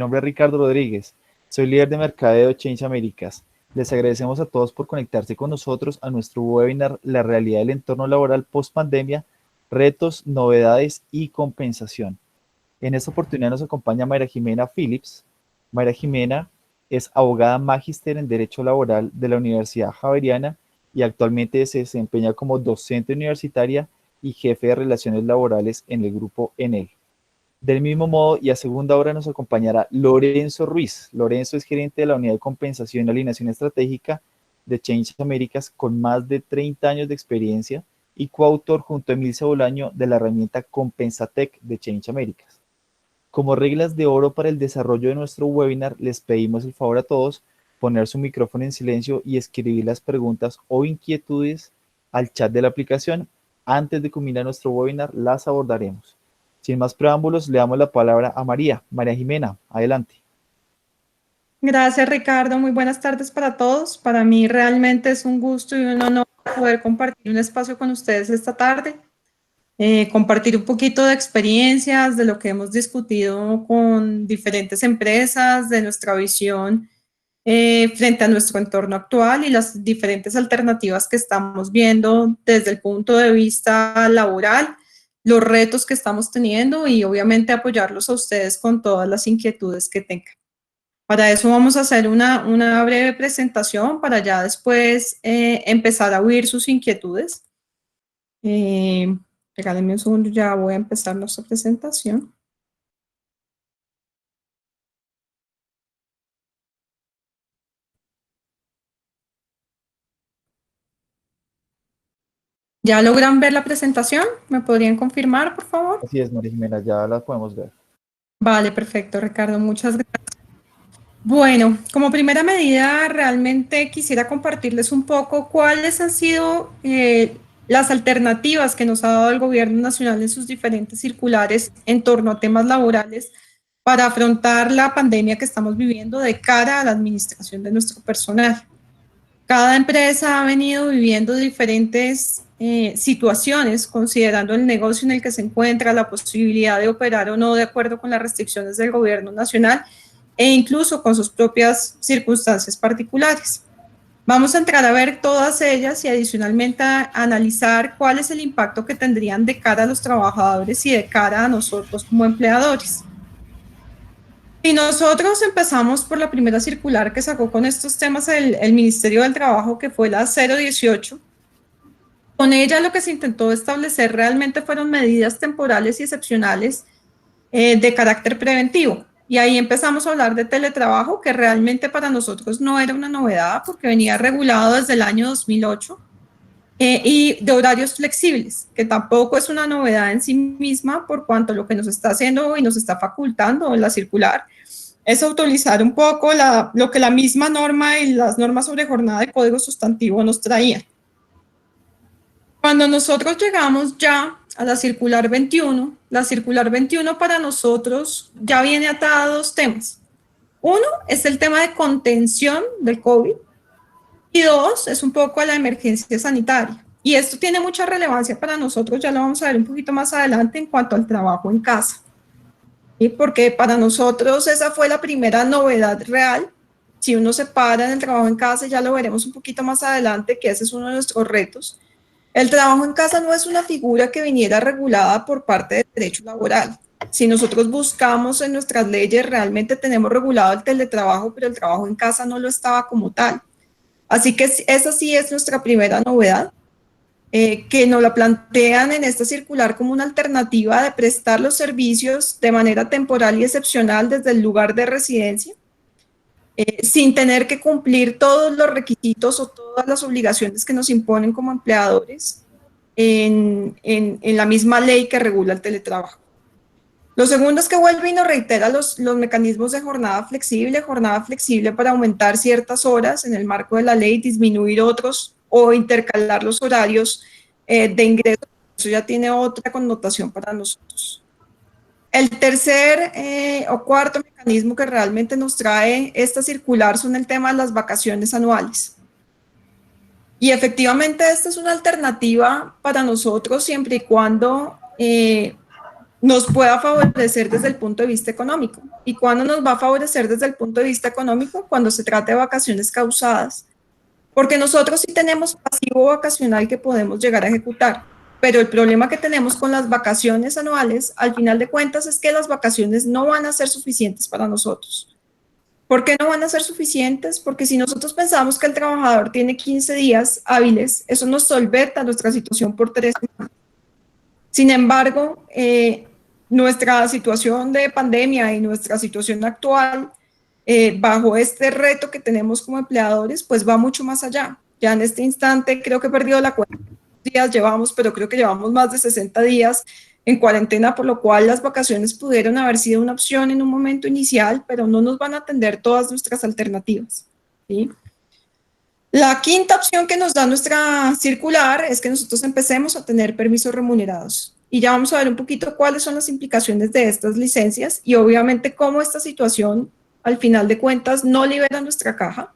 nombre es Ricardo Rodríguez, soy líder de mercadeo de Change Américas. Les agradecemos a todos por conectarse con nosotros a nuestro webinar La realidad del entorno laboral post-pandemia, retos, novedades y compensación. En esta oportunidad nos acompaña Mayra Jimena Phillips. Mayra Jimena es abogada magíster en Derecho Laboral de la Universidad Javeriana y actualmente se desempeña como docente universitaria y jefe de Relaciones Laborales en el grupo Enel. Del mismo modo, y a segunda hora nos acompañará Lorenzo Ruiz. Lorenzo es gerente de la Unidad de Compensación y Alineación Estratégica de Change Américas con más de 30 años de experiencia y coautor junto a Emilce Bolaño de la herramienta Compensatec de Change Américas. Como reglas de oro para el desarrollo de nuestro webinar, les pedimos el favor a todos poner su micrófono en silencio y escribir las preguntas o inquietudes al chat de la aplicación. Antes de culminar nuestro webinar, las abordaremos. Sin más preámbulos, le damos la palabra a María. María Jimena, adelante. Gracias, Ricardo. Muy buenas tardes para todos. Para mí realmente es un gusto y un honor poder compartir un espacio con ustedes esta tarde. Compartir un poquito de experiencias, de lo que hemos discutido con diferentes empresas, de nuestra visión frente a nuestro entorno actual y las diferentes alternativas que estamos viendo desde el punto de vista laboral, los retos que estamos teniendo y obviamente apoyarlos a ustedes con todas las inquietudes que tengan. Para eso vamos a hacer una breve presentación para ya después empezar a oír sus inquietudes. Regálenme un segundo, ya voy a empezar nuestra presentación. ¿Ya logran ver la presentación? ¿Me podrían confirmar, por favor? Así es, María Jimena, ya la podemos ver. Vale, perfecto, Ricardo, muchas gracias. Bueno, como primera medida, realmente quisiera compartirles un poco cuáles han sido las alternativas que nos ha dado el Gobierno Nacional en sus diferentes circulares en torno a temas laborales para afrontar la pandemia que estamos viviendo de cara a la administración de nuestro personal. Cada empresa ha venido viviendo diferentes situaciones, considerando el negocio en el que se encuentra, la posibilidad de operar o no de acuerdo con las restricciones del Gobierno Nacional e incluso con sus propias circunstancias particulares. Vamos a entrar a ver todas ellas y adicionalmente a analizar cuál es el impacto que tendrían de cara a los trabajadores y de cara a nosotros como empleadores. Y nosotros empezamos por la primera circular que sacó con estos temas el Ministerio del Trabajo, que fue la 018. Con ella lo que se intentó establecer realmente fueron medidas temporales y excepcionales de carácter preventivo. Y ahí empezamos a hablar de teletrabajo, que realmente para nosotros no era una novedad porque venía regulado desde el año 2008. Y de horarios flexibles, que tampoco es una novedad en sí misma, por cuanto lo que nos está haciendo y nos está facultando en la circular es autorizar un poco lo que la misma norma y las normas sobre jornada de código sustantivo nos traían. Cuando nosotros llegamos ya a la circular 21, la circular 21 para nosotros ya viene atada a dos temas. Uno es el tema de contención del COVID y dos es un poco a la emergencia sanitaria. Y esto tiene mucha relevancia para nosotros, ya lo vamos a ver un poquito más adelante en cuanto al trabajo en casa. ¿Sí? Porque para nosotros esa fue la primera novedad real. Si uno se para en el trabajo en casa, ya lo veremos un poquito más adelante, que ese es uno de nuestros retos. El trabajo en casa no es una figura que viniera regulada por parte del derecho laboral. Si nosotros buscamos en nuestras leyes, realmente tenemos regulado el teletrabajo, pero el trabajo en casa no lo estaba como tal. Así que esa sí es nuestra primera novedad, que nos la plantean en esta circular como una alternativa de prestar los servicios de manera temporal y excepcional desde el lugar de residencia, sin tener que cumplir todos los requisitos o todas las obligaciones que nos imponen como empleadores en la misma ley que regula el teletrabajo. Lo segundo es que vuelve y nos reitera los mecanismos de jornada flexible para aumentar ciertas horas en el marco de la ley, disminuir otros o intercalar los horarios de ingreso. Eso ya tiene otra connotación para nosotros. El tercer o cuarto mecanismo que realmente nos trae esta circular son el tema de las vacaciones anuales. Y efectivamente esta es una alternativa para nosotros siempre y cuando nos pueda favorecer desde el punto de vista económico. ¿Y cuándo nos va a favorecer desde el punto de vista económico? Cuando se trate de vacaciones causadas. Porque nosotros sí tenemos pasivo vacacional que podemos llegar a ejecutar, pero el problema que tenemos con las vacaciones anuales, al final de cuentas, es que las vacaciones no van a ser suficientes para nosotros. ¿Por qué no van a ser suficientes? Porque si nosotros pensamos que el trabajador tiene 15 días hábiles, eso nos solventa nuestra situación por 3 semanas. Sin embargo, nuestra situación de pandemia y nuestra situación actual, bajo este reto que tenemos como empleadores, pues va mucho más allá. Ya en este instante creo que he perdido la cuenta de días llevamos, pero creo que llevamos más de 60 días en cuarentena, por lo cual las vacaciones pudieron haber sido una opción en un momento inicial, pero no nos van a atender todas nuestras alternativas, ¿sí? La quinta opción que nos da nuestra circular es que nosotros empecemos a tener permisos remunerados. Y ya vamos a ver un poquito cuáles son las implicaciones de estas licencias y obviamente cómo esta situación, al final de cuentas, no libera nuestra caja,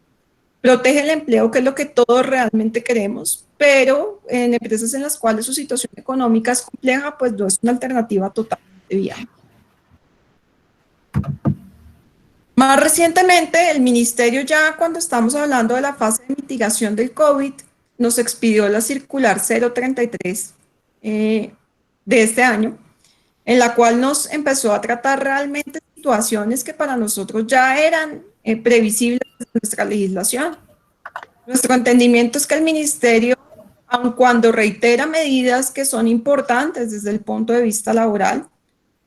protege el empleo, que es lo que todos realmente queremos, pero en empresas en las cuales su situación económica es compleja, pues no es una alternativa totalmente viable. Más recientemente, el Ministerio, ya cuando estamos hablando de la fase de mitigación del COVID, nos expidió la circular 033 de este año, en la cual nos empezó a tratar realmente situaciones que para nosotros ya eran previsibles de nuestra legislación. Nuestro entendimiento es que el Ministerio, aun cuando reitera medidas que son importantes desde el punto de vista laboral,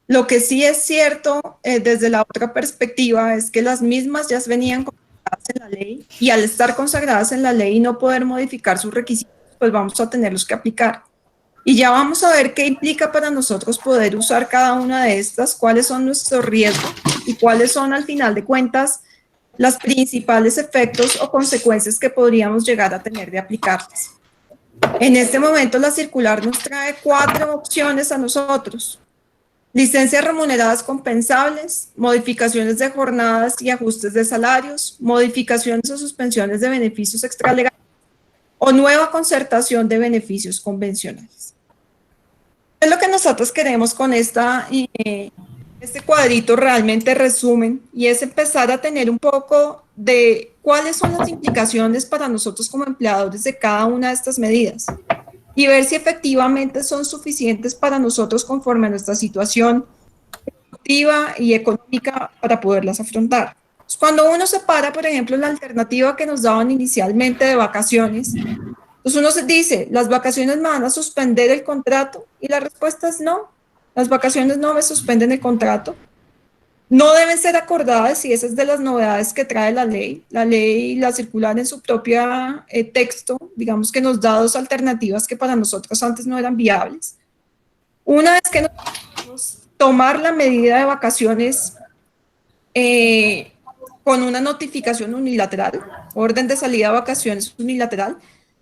lo que sí es cierto desde la otra perspectiva es que las mismas ya venían consagradas en la ley y al estar consagradas en la ley y no poder modificar sus requisitos, pues vamos a tenerlos que aplicar. Y ya vamos a ver qué implica para nosotros poder usar cada una de estas, cuáles son nuestros riesgos y cuáles son al final de cuentas los principales efectos o consecuencias que podríamos llegar a tener de aplicarlas. En este momento la circular nos trae 4 opciones a nosotros. Licencias remuneradas compensables, modificaciones de jornadas y ajustes de salarios, modificaciones o suspensiones de beneficios extralegales o nueva concertación de beneficios convencionales. Es lo que nosotros queremos con este cuadrito realmente resumen y es empezar a tener un poco de cuáles son las implicaciones para nosotros como empleadores de cada una de estas medidas y ver si efectivamente son suficientes para nosotros conforme a nuestra situación productiva y económica para poderlas afrontar. Cuando uno separa, por ejemplo, la alternativa que nos daban inicialmente de vacaciones, entonces uno se dice, ¿las vacaciones me van a suspender el contrato? Y la respuesta es no, las vacaciones no me suspenden el contrato. No deben ser acordadas y esa es de las novedades que trae la ley. La ley, la circular en su propio texto, digamos que nos da 2 alternativas que para nosotros antes no eran viables. Una es que nosotros tomar la medida de vacaciones con una notificación unilateral, orden de salida de vacaciones unilateral,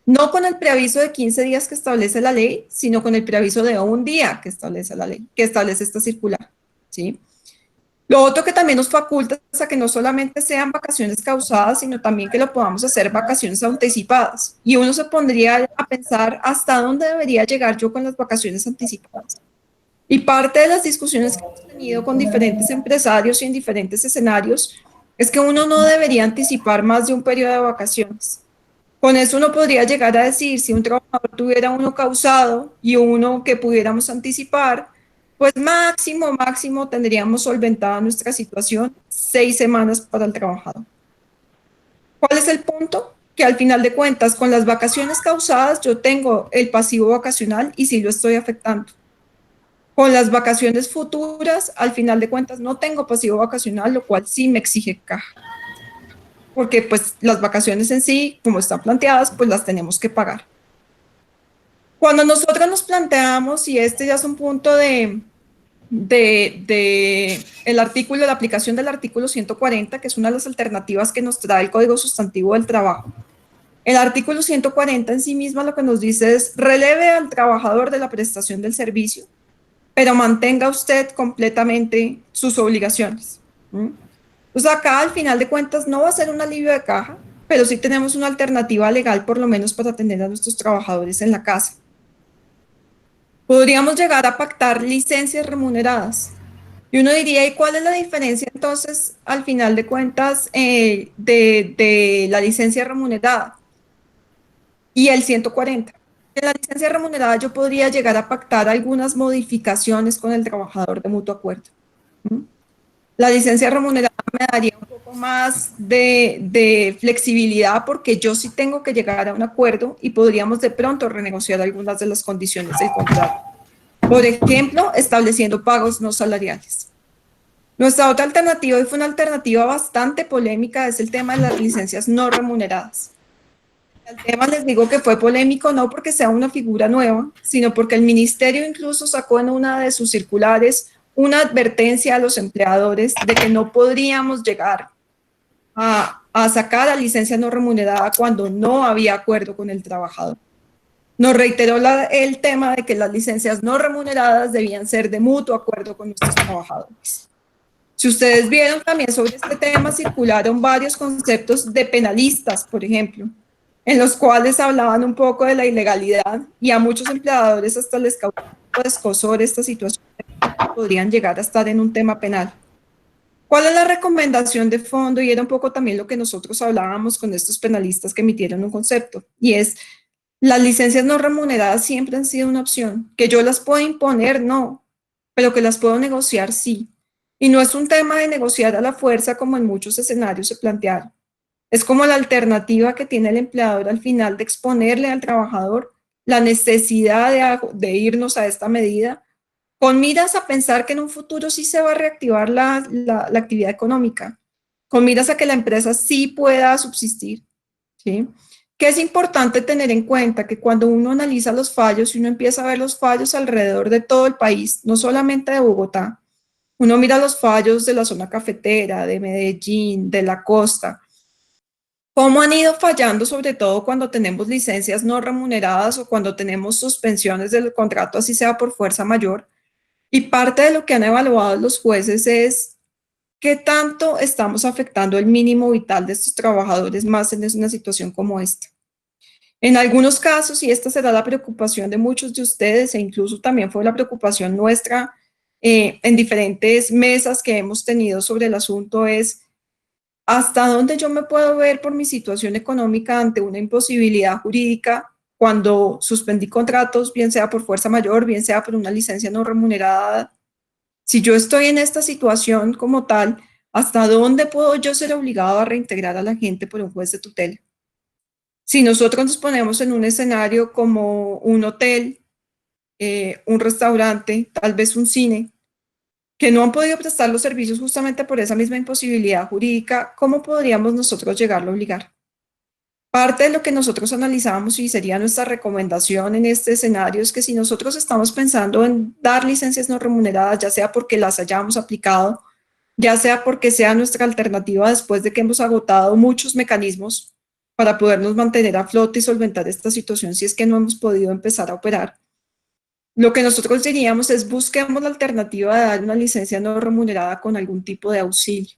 no con el preaviso de 15 días que establece la ley, sino con el preaviso de 1 día que establece la ley, que establece esta circular, ¿sí? Lo otro que también nos faculta es a que no solamente sean vacaciones causadas, sino también que lo podamos hacer vacaciones anticipadas. Y uno se pondría a pensar hasta dónde debería llegar yo con las vacaciones anticipadas. Y parte de las discusiones que hemos tenido con diferentes empresarios y en diferentes escenarios es que uno no debería anticipar más de un periodo de vacaciones. Con eso uno podría llegar a decir, si un trabajador tuviera uno causado y uno que pudiéramos anticipar, pues máximo tendríamos solventada nuestra situación 6 semanas para el trabajador. ¿Cuál es el punto? Que al final de cuentas, con las vacaciones causadas, yo tengo el pasivo vacacional y sí lo estoy afectando. Con las vacaciones futuras, al final de cuentas, no tengo pasivo vacacional, lo cual sí me exige caja. Porque pues las vacaciones en sí, como están planteadas, pues las tenemos que pagar. Cuando nosotros nos planteamos, y este ya es un punto el artículo, la aplicación del artículo 140, que es una de las alternativas que nos trae el Código Sustantivo del Trabajo. El artículo 140 en sí mismo lo que nos dice es releve al trabajador de la prestación del servicio, pero mantenga usted completamente sus obligaciones. Pues acá al final de cuentas no va a ser un alivio de caja, pero sí tenemos una alternativa legal por lo menos para atender a nuestros trabajadores en la casa. Podríamos llegar a pactar licencias remuneradas. Y uno diría, ¿y cuál es la diferencia entonces, al final de cuentas, de la licencia remunerada y el 140? En la licencia remunerada yo podría llegar a pactar algunas modificaciones con el trabajador de mutuo acuerdo. ¿Mm? La licencia remunerada me daría un poco más de flexibilidad porque yo sí tengo que llegar a un acuerdo y podríamos de pronto renegociar algunas de las condiciones del contrato. Por ejemplo, estableciendo pagos no salariales. Nuestra otra alternativa, y fue una alternativa bastante polémica, es el tema de las licencias no remuneradas. El tema les digo que fue polémico no porque sea una figura nueva, sino porque el ministerio incluso sacó en una de sus circulares una advertencia a los empleadores de que no podríamos llegar a sacar la licencia no remunerada cuando no había acuerdo con el trabajador. Nos reiteró el tema de que las licencias no remuneradas debían ser de mutuo acuerdo con nuestros trabajadores. Si ustedes vieron también sobre este tema, circularon varios conceptos de penalistas, por ejemplo, en los cuales hablaban un poco de la ilegalidad y a muchos empleadores hasta les causó escozor esta situación, podrían llegar a estar en un tema penal. ¿Cuál es la recomendación de fondo? Y era un poco también lo que nosotros hablábamos con estos penalistas que emitieron un concepto, y es, las licencias no remuneradas siempre han sido una opción, que yo las puedo imponer, no, pero que las puedo negociar, sí. Y no es un tema de negociar a la fuerza como en muchos escenarios se plantearon. Es como la alternativa que tiene el empleador al final de exponerle al trabajador la necesidad de irnos a esta medida, con miras a pensar que en un futuro sí se va a reactivar la actividad económica, con miras a que la empresa sí pueda subsistir. ¿Sí? Que es importante tener en cuenta que cuando uno analiza los fallos y uno empieza a ver los fallos alrededor de todo el país, no solamente de Bogotá, uno mira los fallos de la zona cafetera, de Medellín, de la costa, cómo han ido fallando, sobre todo cuando tenemos licencias no remuneradas o cuando tenemos suspensiones del contrato, así sea por fuerza mayor. Y parte de lo que han evaluado los jueces es qué tanto estamos afectando el mínimo vital de estos trabajadores más en una situación como esta. En algunos casos, y esta será la preocupación de muchos de ustedes, e incluso también fue la preocupación nuestra en diferentes mesas que hemos tenido sobre el asunto, es hasta dónde yo me puedo ver por mi situación económica ante una imposibilidad jurídica cuando suspendí contratos, bien sea por fuerza mayor, bien sea por una licencia no remunerada. Si yo estoy en esta situación como tal, ¿hasta dónde puedo yo ser obligado a reintegrar a la gente por un juez de tutela? Si nosotros nos ponemos en un escenario como un hotel, un restaurante, tal vez un cine, que no han podido prestar los servicios justamente por esa misma imposibilidad jurídica, ¿cómo podríamos nosotros llegarlo a obligar? Parte de lo que nosotros analizamos y sería nuestra recomendación en este escenario es que si nosotros estamos pensando en dar licencias no remuneradas, ya sea porque las hayamos aplicado, ya sea porque sea nuestra alternativa después de que hemos agotado muchos mecanismos para podernos mantener a flote y solventar esta situación si es que no hemos podido empezar a operar. Lo que nosotros diríamos es busquemos la alternativa de dar una licencia no remunerada con algún tipo de auxilio.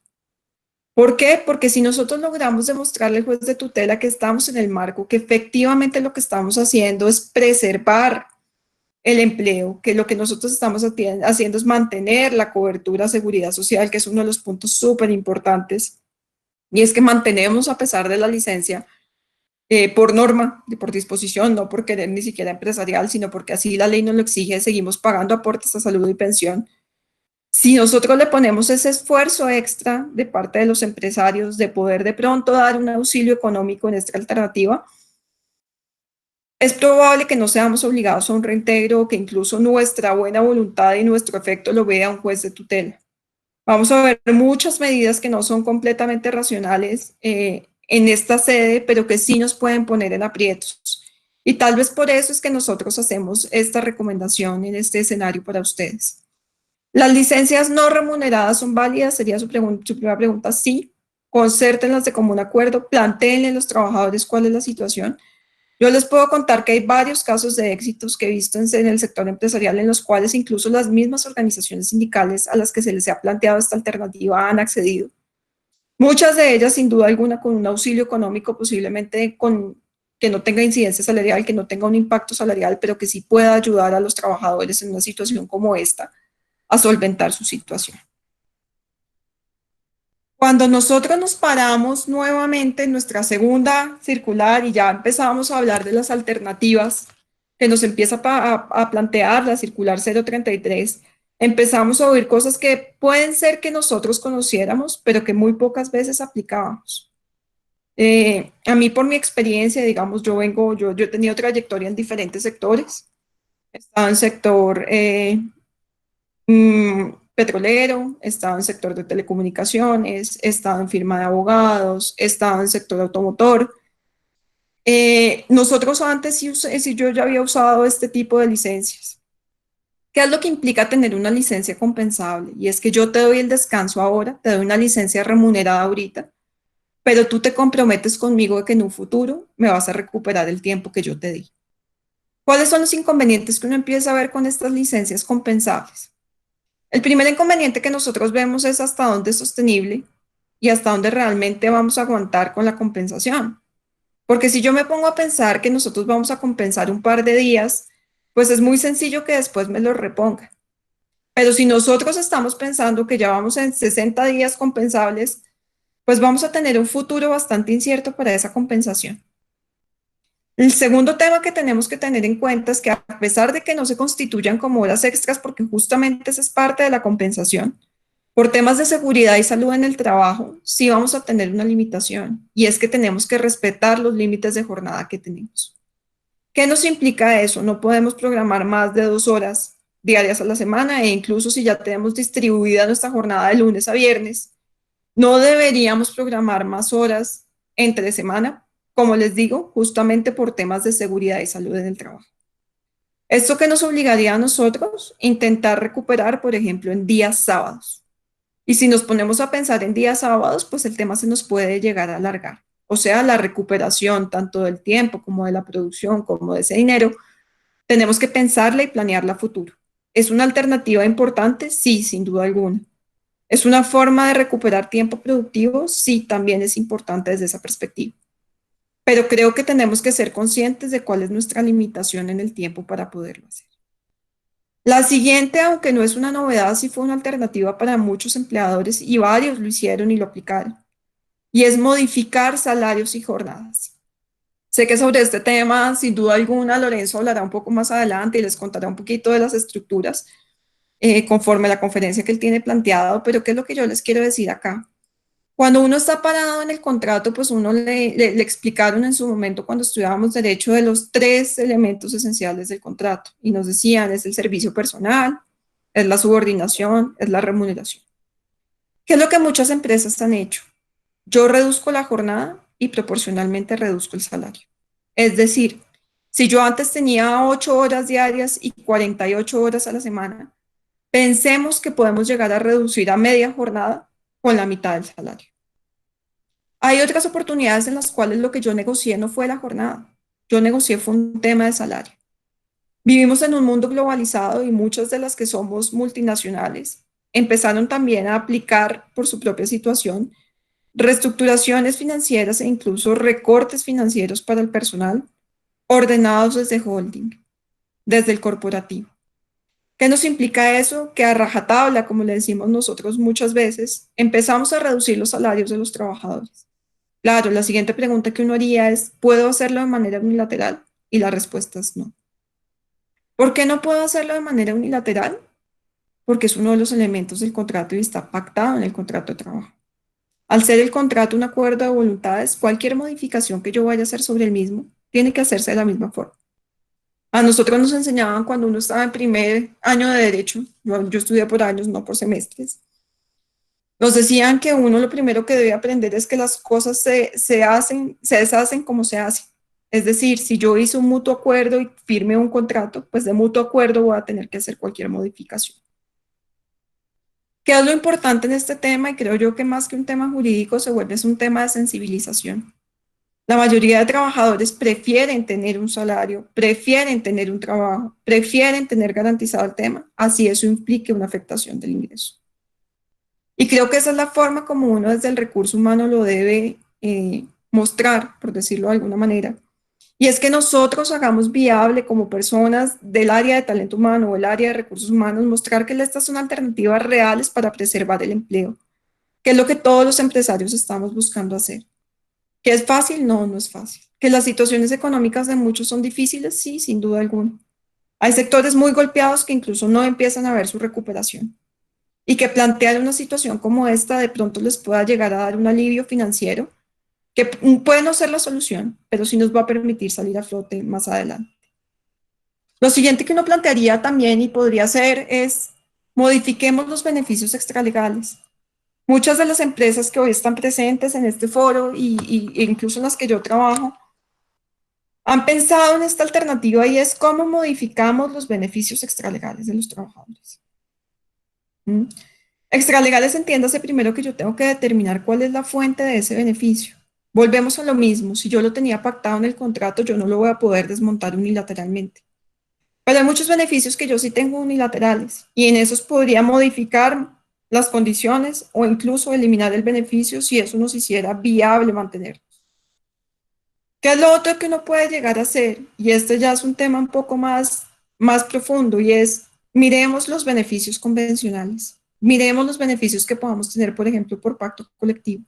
¿Por qué? Porque si nosotros logramos demostrarle al juez de tutela que estamos en el marco, que efectivamente lo que estamos haciendo es preservar el empleo, que lo que nosotros estamos haciendo es mantener la cobertura, seguridad social, que es uno de los puntos súper importantes, y es que mantenemos a pesar de la licencia, por norma, por disposición, no por querer ni siquiera empresarial, sino porque así la ley nos lo exige, seguimos pagando aportes a salud y pensión. Si nosotros le ponemos ese esfuerzo extra de parte de los empresarios de poder de pronto dar un auxilio económico en esta alternativa, es probable que no seamos obligados a un reintegro o que incluso nuestra buena voluntad y nuestro efecto lo vea un juez de tutela. Vamos a ver muchas medidas que no son completamente racionales en esta sede, pero que sí nos pueden poner en aprietos. Y tal vez por eso es que nosotros hacemos esta recomendación en este escenario para ustedes. ¿Las licencias no remuneradas son válidas? Sería su primera pregunta. Sí, concértenlas de común acuerdo, planteenle a los trabajadores cuál es la situación. Yo les puedo contar que hay varios casos de éxitos que he visto en el sector empresarial en los cuales incluso las mismas organizaciones sindicales a las que se les ha planteado esta alternativa han accedido. Muchas de ellas, sin duda alguna, con un auxilio económico, posiblemente con que no tenga incidencia salarial, que no tenga un impacto salarial, pero que sí pueda ayudar a los trabajadores en una situación como esta a solventar su situación. Cuando nosotros nos paramos nuevamente en nuestra segunda circular y ya empezamos a hablar de las alternativas que nos empieza a plantear la circular 033, empezamos a oír cosas que pueden ser que nosotros conociéramos, pero que muy pocas veces aplicábamos. A mí, por mi experiencia, digamos, yo he tenido trayectoria en diferentes sectores. He estado en sector petrolero, he estado en sector de telecomunicaciones, he estado en firma de abogados, he estado en sector automotor. Nosotros antes sí yo ya había usado este tipo de licencias. ¿Qué es lo que implica tener una licencia compensable? Y es que yo te doy el descanso ahora, te doy una licencia remunerada ahorita, pero tú te comprometes conmigo de que en un futuro me vas a recuperar el tiempo que yo te di. ¿Cuáles son los inconvenientes que uno empieza a ver con estas licencias compensables? El primer inconveniente que nosotros vemos es hasta dónde es sostenible y hasta dónde realmente vamos a aguantar con la compensación. Porque si yo me pongo a pensar que nosotros vamos a compensar un par de días, pues es muy sencillo que después me lo reponga. Pero si nosotros estamos pensando que ya vamos en 60 días compensables, pues vamos a tener un futuro bastante incierto para esa compensación. El segundo tema que tenemos que tener en cuenta es que a pesar de que no se constituyan como horas extras, porque justamente esa es parte de la compensación, por temas de seguridad y salud en el trabajo, sí vamos a tener una limitación, y es que tenemos que respetar los límites de jornada que tenemos. ¿Qué nos implica eso? No podemos programar más de 2 horas diarias a la semana, e incluso si ya tenemos distribuida nuestra jornada de lunes a viernes, no deberíamos programar más horas entre semana, como les digo, justamente por temas de seguridad y salud en el trabajo. Esto que nos obligaría a nosotros intentar recuperar, por ejemplo, en días sábados. Y si nos ponemos a pensar en días sábados, pues el tema se nos puede llegar a alargar. O sea, la recuperación tanto del tiempo como de la producción, como de ese dinero, tenemos que pensarla y planearla a futuro. ¿Es una alternativa importante? Sí, sin duda alguna. ¿Es una forma de recuperar tiempo productivo? Sí, también es importante desde esa perspectiva. Pero creo que tenemos que ser conscientes de cuál es nuestra limitación en el tiempo para poderlo hacer. La siguiente, aunque no es una novedad, sí fue una alternativa para muchos empleadores y varios lo hicieron y lo aplicaron. Y es modificar salarios y jornadas. Sé que sobre este tema, sin duda alguna, Lorenzo hablará un poco más adelante y les contará un poquito de las estructuras conforme a la conferencia que él tiene planteado, pero ¿qué es lo que yo les quiero decir acá? Cuando uno está parado en el contrato, pues uno le explicaron en su momento cuando estudiábamos derecho de los 3 elementos esenciales del contrato y nos decían es el servicio personal, es la subordinación, es la remuneración. ¿Qué es lo que muchas empresas han hecho? Yo reduzco la jornada y proporcionalmente reduzco el salario. Es decir, si yo antes tenía 8 horas diarias y 48 horas a la semana, pensemos que podemos llegar a reducir a media jornada con la mitad del salario. Hay otras oportunidades en las cuales lo que yo negocié no fue la jornada, yo negocié fue un tema de salario. Vivimos en un mundo globalizado y muchas de las que somos multinacionales empezaron también a aplicar por su propia situación reestructuraciones financieras e incluso recortes financieros para el personal ordenados desde holding, desde el corporativo. ¿Qué nos implica eso? Que a rajatabla, como le decimos nosotros muchas veces, empezamos a reducir los salarios de los trabajadores. Claro, la siguiente pregunta que uno haría es, ¿puedo hacerlo de manera unilateral? Y la respuesta es no. ¿Por qué no puedo hacerlo de manera unilateral? Porque es uno de los elementos del contrato y está pactado en el contrato de trabajo. Al ser el contrato un acuerdo de voluntades, cualquier modificación que yo vaya a hacer sobre el mismo tiene que hacerse de la misma forma. A nosotros nos enseñaban cuando uno estaba en primer año de derecho, yo estudié por años, no por semestres, nos decían que uno lo primero que debe aprender es que las cosas se deshacen como se hacen. Es decir, si yo hice un mutuo acuerdo y firmé un contrato, pues de mutuo acuerdo voy a tener que hacer cualquier modificación. ¿Qué es lo importante en este tema? Y creo yo que más que un tema jurídico se vuelve un tema de sensibilización. La mayoría de trabajadores prefieren tener un salario, prefieren tener un trabajo, prefieren tener garantizado el tema, así eso implique una afectación del ingreso. Y creo que esa es la forma como uno desde el recurso humano lo debe mostrar, por decirlo de alguna manera, Y es que nosotros hagamos viable como personas del área de talento humano o el área de recursos humanos, mostrar que estas son alternativas reales para preservar el empleo, que es lo que todos los empresarios estamos buscando hacer. ¿Que es fácil? No, no es fácil. ¿Que las situaciones económicas de muchos son difíciles? Sí, sin duda alguna. Hay sectores muy golpeados que incluso no empiezan a ver su recuperación y que plantear una situación como esta de pronto les pueda llegar a dar un alivio financiero que puede no ser la solución, pero sí nos va a permitir salir a flote más adelante. Lo siguiente que uno plantearía también y podría hacer es modifiquemos los beneficios extralegales. Muchas de las empresas que hoy están presentes en este foro e incluso en las que yo trabajo han pensado en esta alternativa y es cómo modificamos los beneficios extralegales de los trabajadores. ¿Mm? Extralegales, entiéndase primero que yo tengo que determinar cuál es la fuente de ese beneficio. Volvemos a lo mismo, si yo lo tenía pactado en el contrato, yo no lo voy a poder desmontar unilateralmente. Pero hay muchos beneficios que yo sí tengo unilaterales y en esos podría modificar las condiciones o incluso eliminar el beneficio si eso nos hiciera viable mantenerlos. ¿Qué es lo otro que uno puede llegar a hacer? Y este ya es un tema un poco más profundo y es miremos los beneficios convencionales. Miremos los beneficios que podamos tener, por ejemplo, por pacto colectivo.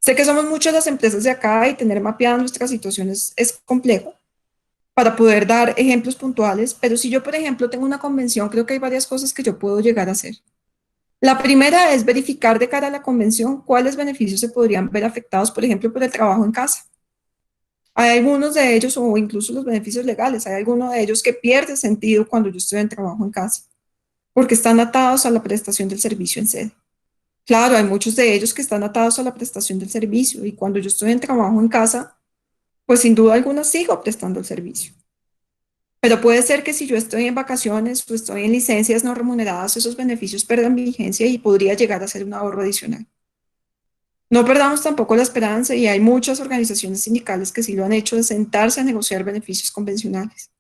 Sé que somos muchas las empresas de acá y tener mapeadas nuestras situaciones es complejo para poder dar ejemplos puntuales, pero si yo, por ejemplo, tengo una convención, creo que hay varias cosas que yo puedo llegar a hacer. La primera es verificar de cara a la convención cuáles beneficios se podrían ver afectados, por ejemplo, por el trabajo en casa. Hay algunos de ellos, o incluso los beneficios legales, hay algunos de ellos que pierde sentido cuando yo estoy en trabajo en casa, porque están atados a la prestación del servicio en sede. Claro, hay muchos de ellos que están atados a la prestación del servicio y cuando yo estoy en trabajo en casa, pues sin duda alguna sigo prestando el servicio. Pero puede ser que si yo estoy en vacaciones o estoy en licencias no remuneradas, esos beneficios pierdan vigencia y podría llegar a ser un ahorro adicional. No perdamos tampoco la esperanza y hay muchas organizaciones sindicales que sí lo han hecho de sentarse a negociar beneficios convencionales.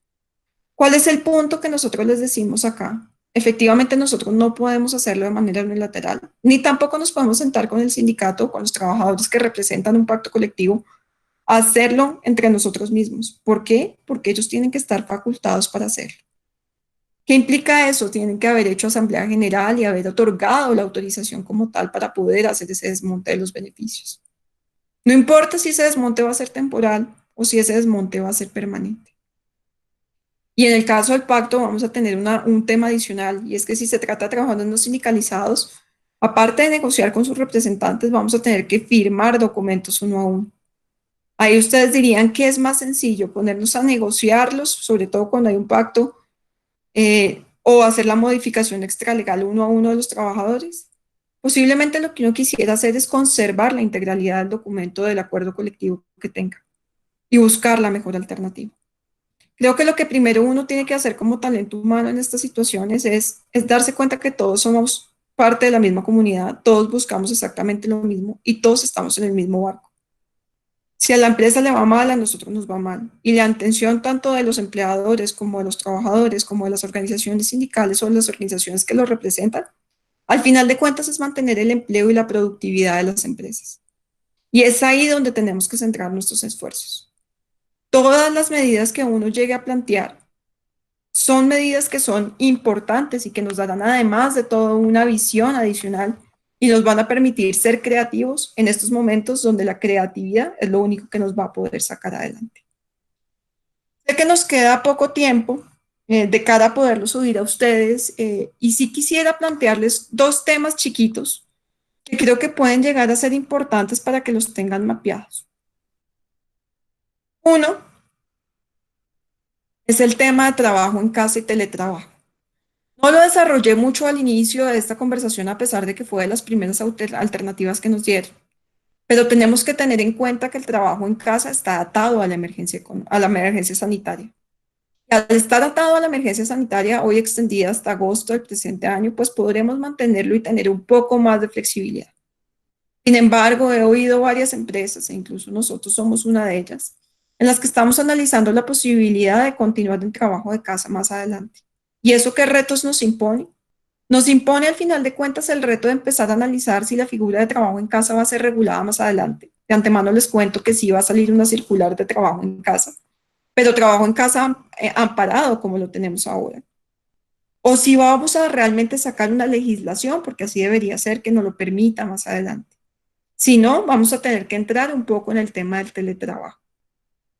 ¿Cuál es el punto que nosotros les decimos acá? Efectivamente, nosotros no podemos hacerlo de manera unilateral, ni tampoco nos podemos sentar con el sindicato o con los trabajadores que representan un pacto colectivo a hacerlo entre nosotros mismos. ¿Por qué? Porque ellos tienen que estar facultados para hacerlo. ¿Qué implica eso? Tienen que haber hecho asamblea general y haber otorgado la autorización como tal para poder hacer ese desmonte de los beneficios. No importa si ese desmonte va a ser temporal o si ese desmonte va a ser permanente. Y en el caso del pacto vamos a tener un tema adicional y es que si se trata de trabajadores no sindicalizados, aparte de negociar con sus representantes, vamos a tener que firmar documentos uno a uno. Ahí ustedes dirían que es más sencillo ponernos a negociarlos, sobre todo cuando hay un pacto, o hacer la modificación extralegal uno a uno de los trabajadores. Posiblemente lo que uno quisiera hacer es conservar la integralidad del documento del acuerdo colectivo que tenga y buscar la mejor alternativa. Creo que lo que primero uno tiene que hacer como talento humano en estas situaciones es darse cuenta que todos somos parte de la misma comunidad, todos buscamos exactamente lo mismo y todos estamos en el mismo barco. Si a la empresa le va mal, a nosotros nos va mal. Y la intención tanto de los empleadores como de los trabajadores, como de las organizaciones sindicales o de las organizaciones que los representan, al final de cuentas es mantener el empleo y la productividad de las empresas. Y es ahí donde tenemos que centrar nuestros esfuerzos. Todas las medidas que uno llegue a plantear son medidas que son importantes y que nos darán además de todo una visión adicional y nos van a permitir ser creativos en estos momentos donde la creatividad es lo único que nos va a poder sacar adelante. Sé que nos queda poco tiempo de cara a poderlo subir a ustedes y sí quisiera plantearles dos temas chiquitos que creo que pueden llegar a ser importantes para que los tengan mapeados. Uno es el tema de trabajo en casa y teletrabajo. No lo desarrollé mucho al inicio de esta conversación a pesar de que fue de las primeras alternativas que nos dieron, pero tenemos que tener en cuenta que el trabajo en casa está atado a la emergencia sanitaria. Y al estar atado a la emergencia sanitaria, hoy extendida hasta agosto del presente año, pues podremos mantenerlo y tener un poco más de flexibilidad. Sin embargo, he oído varias empresas, e incluso nosotros somos una de ellas, en las que estamos analizando la posibilidad de continuar el trabajo de casa más adelante. ¿Y eso qué retos nos impone? Nos impone al final de cuentas el reto de empezar a analizar si la figura de trabajo en casa va a ser regulada más adelante. De antemano les cuento que sí va a salir una circular de trabajo en casa pero trabajo en casa amparado como lo tenemos ahora. O si vamos a realmente sacar una legislación, porque así debería ser que nos lo permita más adelante. Si no, vamos a tener que entrar un poco en el tema del teletrabajo.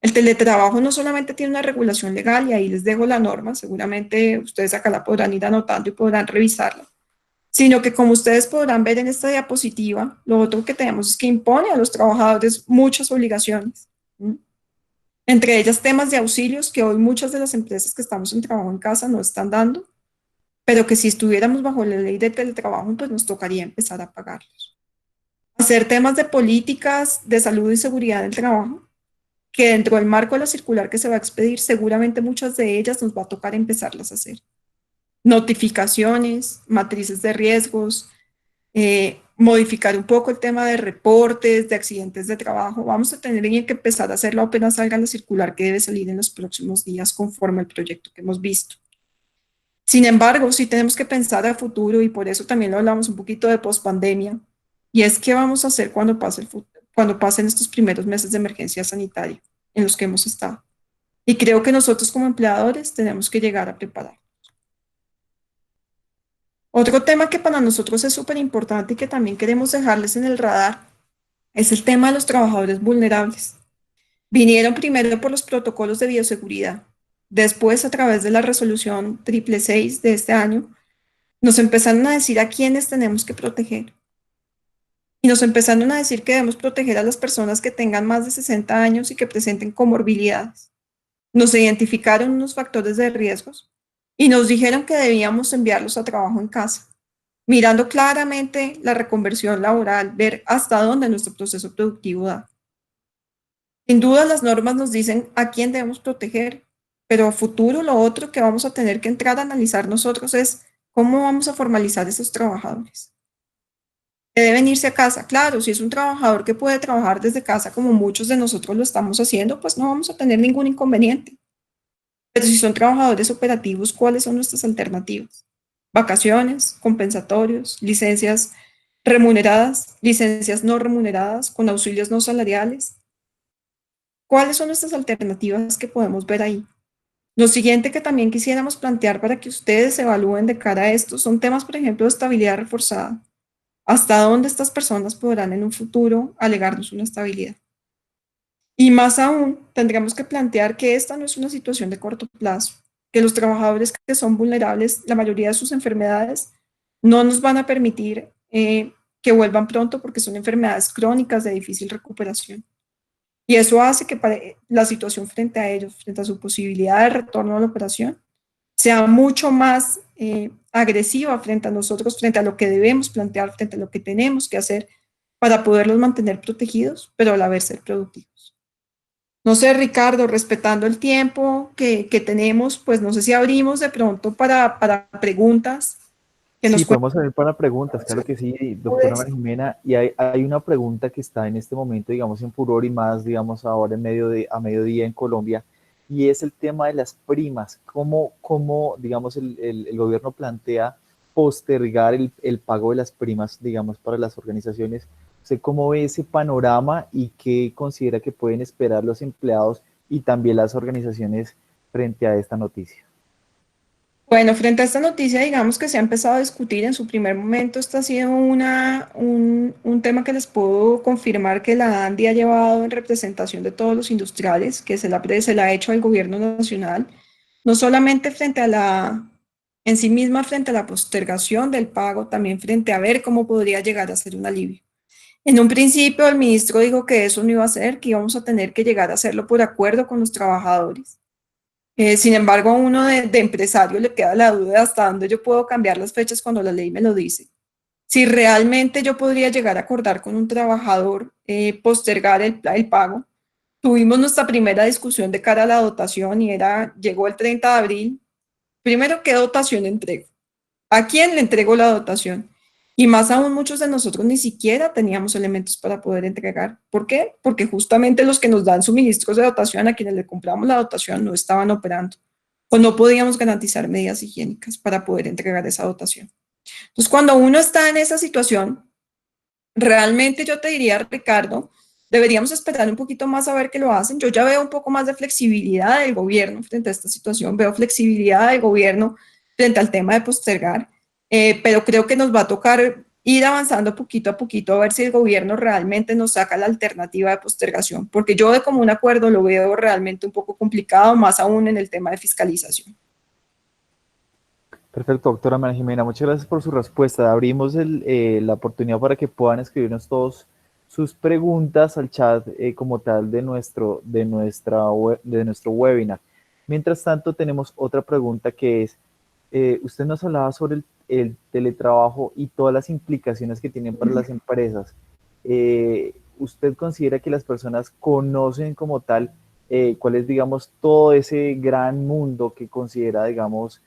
El teletrabajo no solamente tiene una regulación legal, y ahí les dejo la norma, seguramente ustedes acá la podrán ir anotando y podrán revisarla, sino que como ustedes podrán ver en esta diapositiva, lo otro que tenemos es que impone a los trabajadores muchas obligaciones, ¿sí? Entre ellas temas de auxilios que hoy muchas de las empresas que estamos en trabajo en casa no están dando, pero que si estuviéramos bajo la ley de teletrabajo, pues nos tocaría empezar a pagarlos. Hacer temas de políticas de salud y seguridad del trabajo, que dentro del marco de la circular que se va a expedir, seguramente muchas de ellas nos va a tocar empezarlas a hacer. Notificaciones, matrices de riesgos, modificar un poco el tema de reportes, de accidentes de trabajo. Vamos a tener que empezar a hacerlo apenas salga la circular que debe salir en los próximos días conforme al proyecto que hemos visto. Sin embargo, sí tenemos que pensar a futuro y por eso también lo hablamos un poquito de pospandemia. Y es qué vamos a hacer cuando pasen estos primeros meses de emergencia sanitaria en los que hemos estado. Y creo que nosotros como empleadores tenemos que llegar a preparar. Otro tema que para nosotros es súper importante y que también queremos dejarles en el radar es el tema de los trabajadores vulnerables. Vinieron primero por los protocolos de bioseguridad, después a través de la resolución 666 de este año, nos empezaron a decir a quiénes tenemos que proteger. Y nos empezaron a decir que debemos proteger a las personas que tengan más de 60 años y que presenten comorbilidades. Nos identificaron unos factores de riesgos y nos dijeron que debíamos enviarlos a trabajo en casa, mirando claramente la reconversión laboral, ver hasta dónde nuestro proceso productivo da. Sin duda las normas nos dicen a quién debemos proteger, pero a futuro lo otro que vamos a tener que entrar a analizar nosotros es cómo vamos a formalizar a esos trabajadores. Que deben irse a casa. Claro, si es un trabajador que puede trabajar desde casa como muchos de nosotros lo estamos haciendo, pues no vamos a tener ningún inconveniente. Pero si son trabajadores operativos, ¿cuáles son nuestras alternativas? Vacaciones, compensatorios, licencias remuneradas, licencias no remuneradas, con auxilios no salariales. ¿Cuáles son nuestras alternativas que podemos ver ahí? Lo siguiente que también quisiéramos plantear para que ustedes evalúen de cara a esto son temas, por ejemplo, de estabilidad reforzada. ¿Hasta dónde estas personas podrán en un futuro alegarnos una estabilidad? Y más aún, tendríamos que plantear que esta no es una situación de corto plazo, que los trabajadores que son vulnerables, la mayoría de sus enfermedades, no nos van a permitir que vuelvan pronto porque son enfermedades crónicas de difícil recuperación. Y eso hace que la situación frente a ellos, frente a su posibilidad de retorno a la operación, sea mucho más agresiva frente a nosotros, frente a lo que debemos plantear, frente a lo que tenemos que hacer para poderlos mantener protegidos, pero a la vez ser productivos. No sé, Ricardo, respetando el tiempo que tenemos, pues no sé si abrimos de pronto para preguntas que Sí, nos podemos abrir para preguntas, claro que sí, doctora María Jimena. Y hay una pregunta que está en este momento, digamos, en furor y más, digamos, ahora a mediodía en Colombia, y es el tema de las primas. ¿Cómo digamos, el gobierno plantea postergar el pago de las primas, digamos, para las organizaciones? ¿Usted cómo ve ese panorama y qué considera que pueden esperar los empleados y también las organizaciones frente a esta noticia? Bueno, frente a esta noticia, digamos que se ha empezado a discutir en su primer momento. Esto ha sido un tema que les puedo confirmar que la ANDI ha llevado en representación de todos los industriales, que se la ha hecho al gobierno nacional, no solamente en sí misma frente a la postergación del pago, también frente a ver cómo podría llegar a ser un alivio. En un principio, el ministro dijo que eso no iba a ser, que íbamos a tener que llegar a hacerlo por acuerdo con los trabajadores. Sin embargo, a uno de empresario le queda la duda de hasta dónde yo puedo cambiar las fechas cuando la ley me lo dice. Si realmente yo podría llegar a acordar con un trabajador postergar el pago. Tuvimos nuestra primera discusión de cara a la dotación y llegó el 30 de abril. Primero, ¿qué dotación entrego? ¿A quién le entrego la dotación? Y más aún, muchos de nosotros ni siquiera teníamos elementos para poder entregar. ¿Por qué? Porque justamente los que nos dan suministros de dotación, a quienes le compramos la dotación, no estaban operando o no podíamos garantizar medidas higiénicas para poder entregar esa dotación. Entonces, cuando uno está en esa situación, realmente yo te diría, Ricardo, Deberíamos esperar un poquito más a ver qué lo hacen. Yo ya veo un poco más de flexibilidad del gobierno frente a esta situación, veo flexibilidad del gobierno frente al tema de postergar, pero creo que nos va a tocar ir avanzando poquito a poquito a ver si el gobierno realmente nos saca la alternativa de postergación, porque yo de común acuerdo lo veo realmente un poco complicado, más aún en el tema de fiscalización. Perfecto, doctora María Jimena, muchas gracias por su respuesta. Abrimos la oportunidad para que puedan escribirnos todos sus preguntas al chat como tal de nuestro webinar. Mientras tanto, tenemos otra pregunta que es, usted nos hablaba sobre el teletrabajo y todas las implicaciones que tienen para las empresas. ¿Usted considera que las personas conocen como tal cuál es, digamos, todo ese gran mundo que considera, digamos,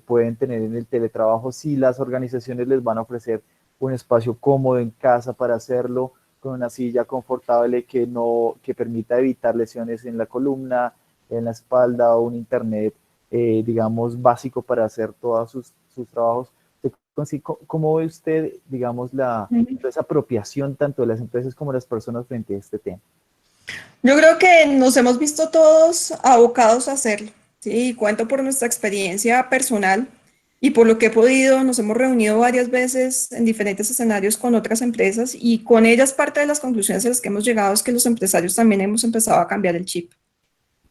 pueden tener en el teletrabajo, si las organizaciones les van a ofrecer un espacio cómodo en casa para hacerlo, con una silla confortable que permita evitar lesiones en la columna, en la espalda, o un internet, digamos, básico para hacer todos sus trabajos? ¿Cómo ve usted, digamos, esa apropiación tanto de las empresas como de las personas frente a este tema? Yo creo que nos hemos visto todos abocados a hacerlo, ¿sí? Cuento por nuestra experiencia personal y por lo que he podido, nos hemos reunido varias veces en diferentes escenarios con otras empresas y con ellas parte de las conclusiones a las que hemos llegado es que los empresarios también hemos empezado a cambiar el chip.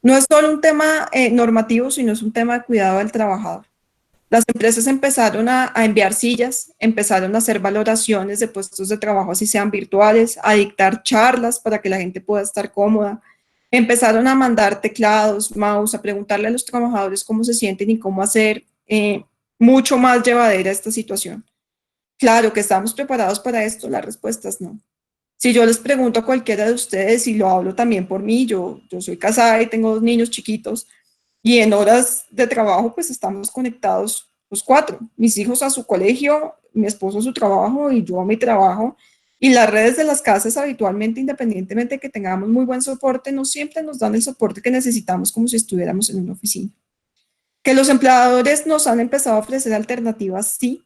No es solo un tema normativo, sino es un tema de cuidado del trabajador. Las empresas empezaron a enviar sillas, empezaron a hacer valoraciones de puestos de trabajo, así sean virtuales, a dictar charlas para que la gente pueda estar cómoda. Empezaron a mandar teclados, mouse, a preguntarle a los trabajadores cómo se sienten y cómo hacer mucho más llevadera esta situación. Claro que estamos preparados para esto, la respuesta es no. Si yo les pregunto a cualquiera de ustedes, y lo hablo también por mí, yo soy casada y tengo 2 niños chiquitos, y en horas de trabajo, pues estamos conectados los 4, mis hijos a su colegio, mi esposo a su trabajo y yo a mi trabajo. Y las redes de las casas habitualmente, independientemente de que tengamos muy buen soporte, no siempre nos dan el soporte que necesitamos como si estuviéramos en una oficina. Que los empleadores nos han empezado a ofrecer alternativas, sí.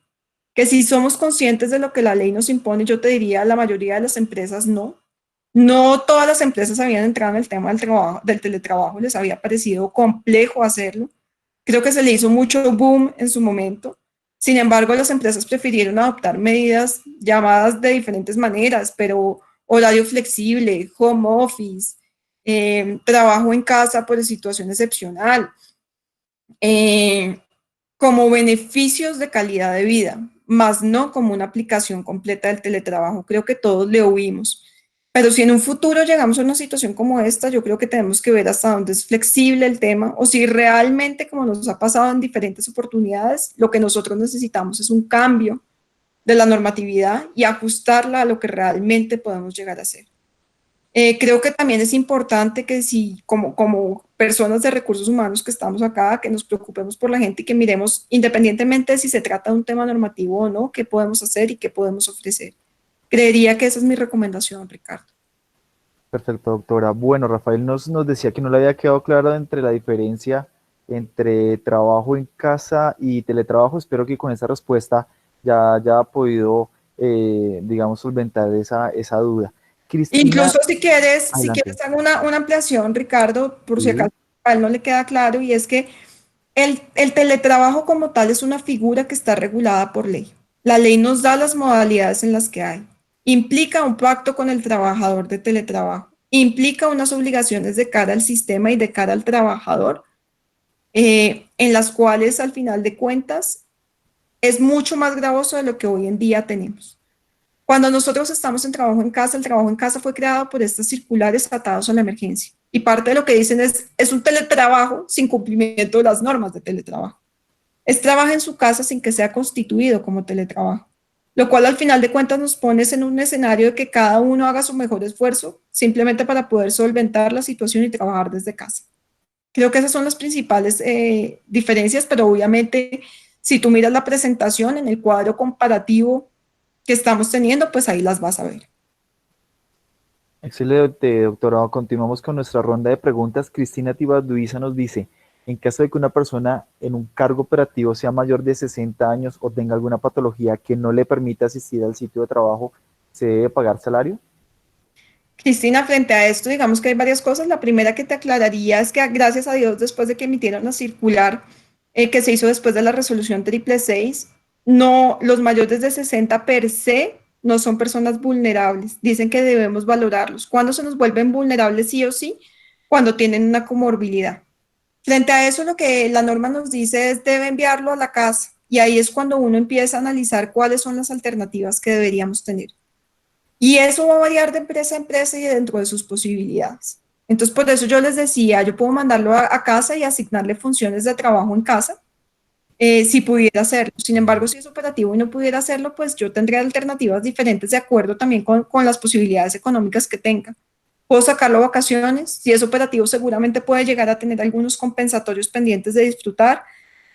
Que si somos conscientes de lo que la ley nos impone, yo te diría, la mayoría de las empresas no. No todas las empresas habían entrado en el tema del trabajo, del teletrabajo, les había parecido complejo hacerlo. Creo que se le hizo mucho boom en su momento. Sin embargo, las empresas prefirieron adoptar medidas llamadas de diferentes maneras, pero horario flexible, home office, trabajo en casa por situación excepcional, eh, como beneficios de calidad de vida, más no como una aplicación completa del teletrabajo. Creo que todos le oímos. Pero si en un futuro llegamos a una situación como esta, yo creo que tenemos que ver hasta dónde es flexible el tema o si realmente, como nos ha pasado en diferentes oportunidades, lo que nosotros necesitamos es un cambio de la normatividad y ajustarla a lo que realmente podemos llegar a hacer. Creo que también es importante que si como personas de recursos humanos que estamos acá, que nos preocupemos por la gente y que miremos, independientemente de si se trata de un tema normativo o no, qué podemos hacer y qué podemos ofrecer. Creería que esa es mi recomendación, Ricardo. Perfecto, doctora. Bueno, Rafael nos decía que no le había quedado claro entre la diferencia entre trabajo en casa y teletrabajo. Espero que con esa respuesta ya haya podido, digamos, solventar esa duda. Cristina, Incluso si quieres adelante. hago una ampliación, Ricardo, por si Sí, acaso a él no le queda claro, y es que el teletrabajo como tal es una figura que está regulada por ley. La ley nos da las modalidades en las que hay. Implica un pacto con el trabajador de teletrabajo. Implica unas obligaciones de cara al sistema y de cara al trabajador, en las cuales al final de cuentas es mucho más gravoso de lo que hoy en día tenemos. Cuando nosotros estamos en trabajo en casa, el trabajo en casa fue creado por estas circulares atados a la emergencia. Y parte de lo que dicen es un teletrabajo sin cumplimiento de las normas de teletrabajo. Es trabajar en su casa sin que sea constituido como teletrabajo. Lo cual al final de cuentas nos pone en un escenario de que cada uno haga su mejor esfuerzo simplemente para poder solventar la situación y trabajar desde casa. Creo que esas son las principales diferencias, pero obviamente si tú miras la presentación en el cuadro comparativo que estamos teniendo, pues ahí las vas a ver. excelente, doctora. Continuamos con nuestra ronda de preguntas. Cristina Tibaduiza nos dice, en caso de que una persona en un cargo operativo sea mayor de 60 años o tenga alguna patología que no le permita asistir al sitio de trabajo, ¿se debe pagar salario? Cristina, frente a esto, digamos que hay varias cosas. La primera que te aclararía es que gracias a Dios, después de que emitieron la circular que se hizo después de la resolución 666, no, los mayores de 60 per se no son personas vulnerables. Dicen que debemos valorarlos. ¿Cuándo se nos vuelven vulnerables sí o sí? Cuando tienen una comorbilidad. Frente a eso, lo que la norma nos dice es debe enviarlo a la casa. Y ahí es cuando uno empieza a analizar cuáles son las alternativas que deberíamos tener. Y eso va a variar de empresa a empresa y dentro de sus posibilidades. Entonces, por eso yo les decía, yo puedo mandarlo a casa y asignarle funciones de trabajo en casa, si pudiera hacerlo. Sin embargo, si es operativo y no pudiera hacerlo, pues yo tendría alternativas diferentes de acuerdo también con las posibilidades económicas que tenga. Puedo sacarlo a vacaciones, si es operativo seguramente puede llegar a tener algunos compensatorios pendientes de disfrutar.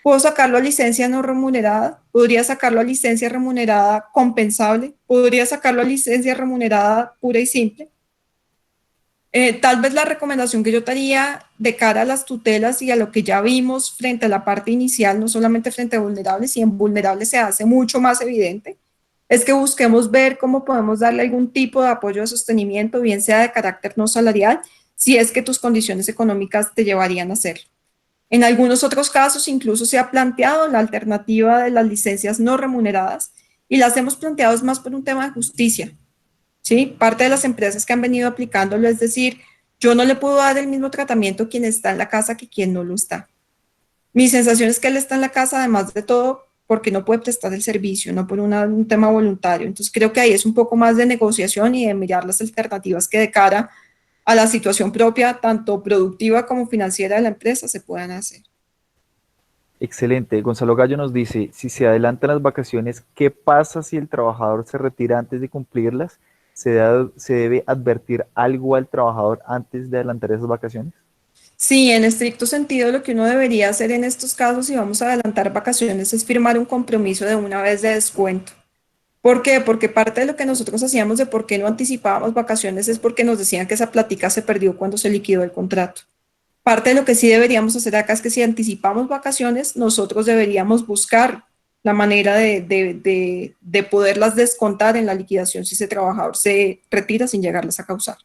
Puedo sacarlo a licencia no remunerada, podría sacarlo a licencia remunerada compensable, podría sacarlo a licencia remunerada pura y simple. Tal vez la recomendación que yo te haría de cara a las tutelas y a lo que ya vimos frente a la parte inicial, no solamente frente a vulnerables, y en vulnerables se hace mucho más evidente, es que busquemos ver cómo podemos darle algún tipo de apoyo de sostenimiento, bien sea de carácter no salarial, si es que tus condiciones económicas te llevarían a hacerlo. En algunos otros casos incluso se ha planteado la alternativa de las licencias no remuneradas y las hemos planteado es más por un tema de justicia. ¿Sí? Parte de las empresas que han venido aplicándolo es decir, yo no le puedo dar el mismo tratamiento a quien está en la casa que quien no lo está. Mi sensación es que él está en la casa, además de todo, porque no puede prestar el servicio, no por un tema voluntario. Entonces creo que ahí es un poco más de negociación y de mirar las alternativas que de cara a la situación propia, tanto productiva como financiera de la empresa, se puedan hacer. Excelente. Gonzalo Gallo nos dice, si se adelantan las vacaciones, ¿qué pasa si el trabajador se retira antes de cumplirlas? ¿Se debe advertir algo al trabajador antes de adelantar esas vacaciones? Sí, en estricto sentido, lo que uno debería hacer en estos casos, si vamos a adelantar vacaciones, es firmar un compromiso de una vez de descuento. ¿Por qué? Porque parte de lo que nosotros hacíamos de por qué no anticipábamos vacaciones es porque nos decían que esa plática se perdió cuando se liquidó el contrato. Parte de lo que sí deberíamos hacer acá es que si anticipamos vacaciones, nosotros deberíamos buscar la manera de poderlas descontar en la liquidación si ese trabajador se retira sin llegarlas a causar.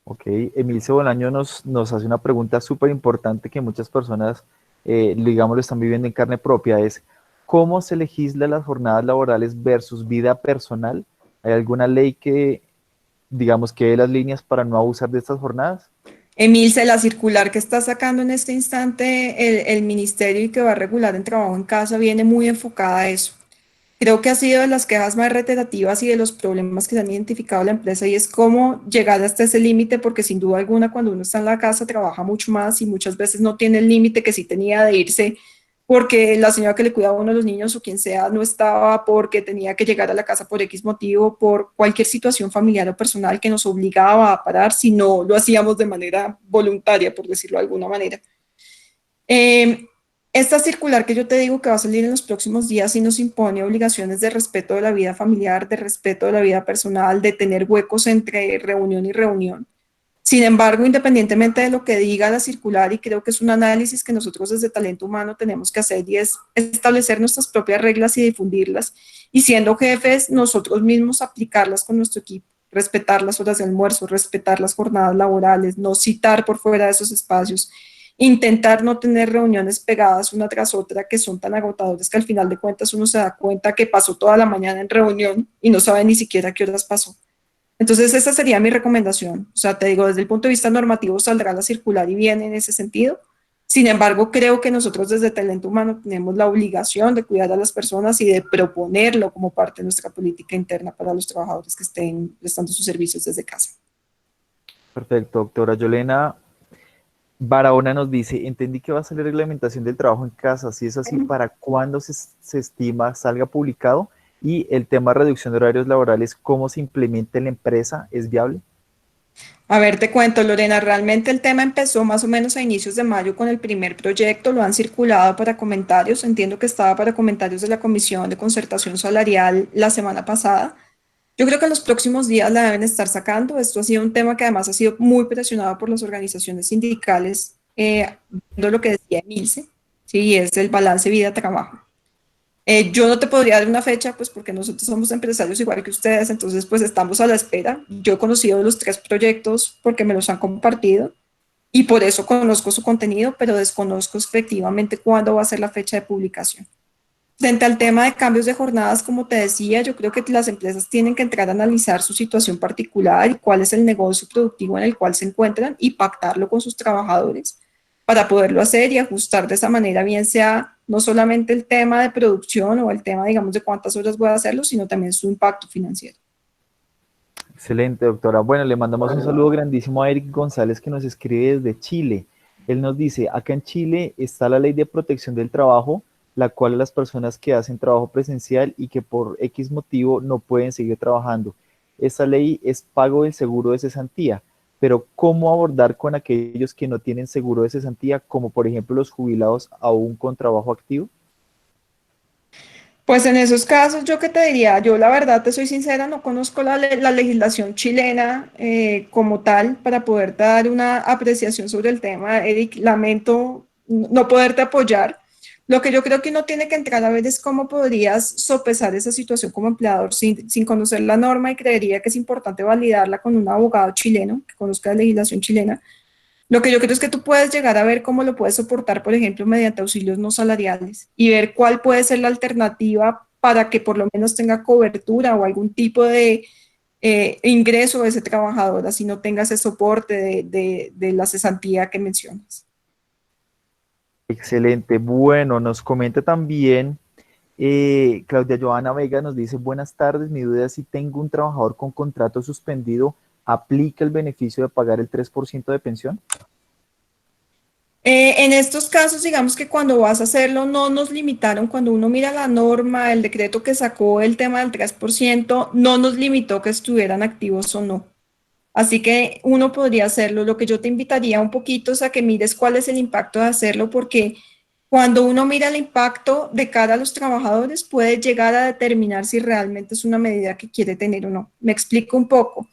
Ok, Emilce Bolaño nos hace una pregunta súper importante que muchas personas, digamos, lo están viviendo en carne propia, es ¿cómo se legisla las jornadas laborales versus vida personal? ¿Hay alguna ley que, digamos, que dé las líneas para no abusar de estas jornadas? Emilce, la circular que está sacando en este instante el ministerio y que va a regular el trabajo en casa viene muy enfocada a eso. Creo que ha sido de las quejas más reiterativas y de los problemas que se han identificado la empresa y es cómo llegar hasta ese límite, porque sin duda alguna cuando uno está en la casa trabaja mucho más y muchas veces no tiene el límite que sí tenía de irse porque la señora que le cuidaba a uno de los niños o quien sea no estaba, porque tenía que llegar a la casa por X motivo, por cualquier situación familiar o personal que nos obligaba a parar si no lo hacíamos de manera voluntaria, por decirlo de alguna manera. Eh, esta circular que yo te digo que va a salir en los próximos días sí nos impone obligaciones de respeto de la vida familiar, de respeto de la vida personal, de tener huecos entre reunión y reunión. Sin embargo, independientemente de lo que diga la circular, y creo que es un análisis que nosotros desde Talento Humano tenemos que hacer y es establecer nuestras propias reglas y difundirlas, y siendo jefes, nosotros mismos aplicarlas con nuestro equipo, respetar las horas de almuerzo, respetar las jornadas laborales, no citar por fuera de esos espacios, intentar no tener reuniones pegadas una tras otra que son tan agotadoras que al final de cuentas uno se da cuenta que pasó toda la mañana en reunión y no sabe ni siquiera qué horas pasó. Entonces, esa sería mi recomendación. O sea, te digo, desde el punto de vista normativo saldrá la circular y viene en ese sentido. Sin embargo, creo que nosotros desde Talento Humano tenemos la obligación de cuidar a las personas y de proponerlo como parte de nuestra política interna para los trabajadores que estén prestando sus servicios desde casa. Perfecto, doctora Yolena Barahona nos dice, entendí que va a salir reglamentación del trabajo en casa, si es así, ¿para cuándo se estima salga publicado? Y el tema de reducción de horarios laborales, ¿cómo se implementa en la empresa? ¿Es viable? A ver, te cuento, Lorena, realmente el tema empezó más o menos a inicios de mayo con el primer proyecto, lo han circulado para comentarios, entiendo que estaba para comentarios de la Comisión de Concertación Salarial la semana pasada. Yo creo que en los próximos días la deben estar sacando. Esto ha sido un tema que además ha sido muy presionado por las organizaciones sindicales, viendo lo que decía Emilce, sí, es el balance vida-trabajo. Yo no te podría dar una fecha, pues porque nosotros somos empresarios igual que ustedes, entonces pues estamos a la espera. Yo he conocido los 3 proyectos porque me los han compartido y por eso conozco su contenido, pero desconozco efectivamente cuándo va a ser la fecha de publicación. Frente al tema de cambios de jornadas, como te decía, yo creo que las empresas tienen que entrar a analizar su situación particular y cuál es el negocio productivo en el cual se encuentran y pactarlo con sus trabajadores para poderlo hacer y ajustar de esa manera, bien sea no solamente el tema de producción o el tema, digamos, de cuántas horas voy a hacerlo, sino también su impacto financiero. Excelente, doctora. Bueno, le mandamos un saludo grandísimo a Eric González que nos escribe desde Chile. Él nos dice, acá en Chile está la ley de protección del trabajo, la cual a las personas que hacen trabajo presencial y que por X motivo no pueden seguir trabajando. Esta ley es pago del seguro de cesantía, pero ¿cómo abordar con aquellos que no tienen seguro de cesantía, como por ejemplo los jubilados aún con trabajo activo? Pues en esos casos, yo qué te diría, yo la verdad te soy sincera, no conozco la legislación chilena como tal para poder dar una apreciación sobre el tema. Eric, lamento no poderte apoyar. Lo que yo creo que uno tiene que entrar a ver es cómo podrías sopesar esa situación como empleador sin conocer la norma y creería que es importante validarla con un abogado chileno que conozca la legislación chilena. Lo que yo creo es que tú puedes llegar a ver cómo lo puedes soportar, por ejemplo, mediante auxilios no salariales y ver cuál puede ser la alternativa para que por lo menos tenga cobertura o algún tipo de ingreso de ese trabajador, así no tenga ese soporte de la cesantía que mencionas. Excelente. Bueno, nos comenta también Claudia Joana Vega, nos dice, buenas tardes, mi duda es si tengo un trabajador con contrato suspendido, ¿aplica el beneficio de pagar el 3% de pensión? En estos casos, digamos que cuando vas a hacerlo, no nos limitaron, cuando uno mira la norma, el decreto que sacó el tema del 3%, no nos limitó que estuvieran activos o no. Así que uno podría hacerlo. Lo que yo te invitaría un poquito es a que mires cuál es el impacto de hacerlo, porque cuando uno mira el impacto de cara a los trabajadores, puede llegar a determinar si realmente es una medida que quiere tener o no. Me explico un poco.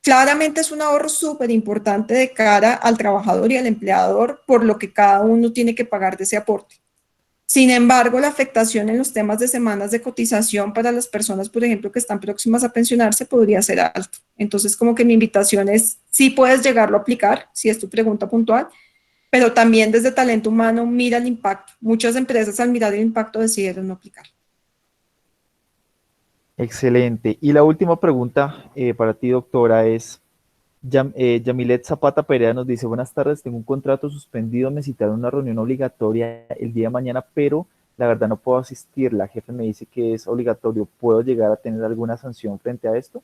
Claramente es un ahorro súper importante de cara al trabajador y al empleador, por lo que cada uno tiene que pagar de ese aporte. Sin embargo, la afectación en los temas de semanas de cotización para las personas, por ejemplo, que están próximas a pensionarse, podría ser alto. Entonces, como que mi invitación es, sí puedes llegarlo a aplicar, si es tu pregunta puntual, pero también desde talento humano mira el impacto. Muchas empresas al mirar el impacto decidieron no aplicar. Excelente. Y la última pregunta para ti, doctora, es, Yamilet Zapata Perea nos dice, buenas tardes, tengo un contrato suspendido, me citaron una reunión obligatoria el día de mañana, pero la verdad no puedo asistir, la jefe me dice que es obligatorio, ¿puedo llegar a tener alguna sanción frente a esto?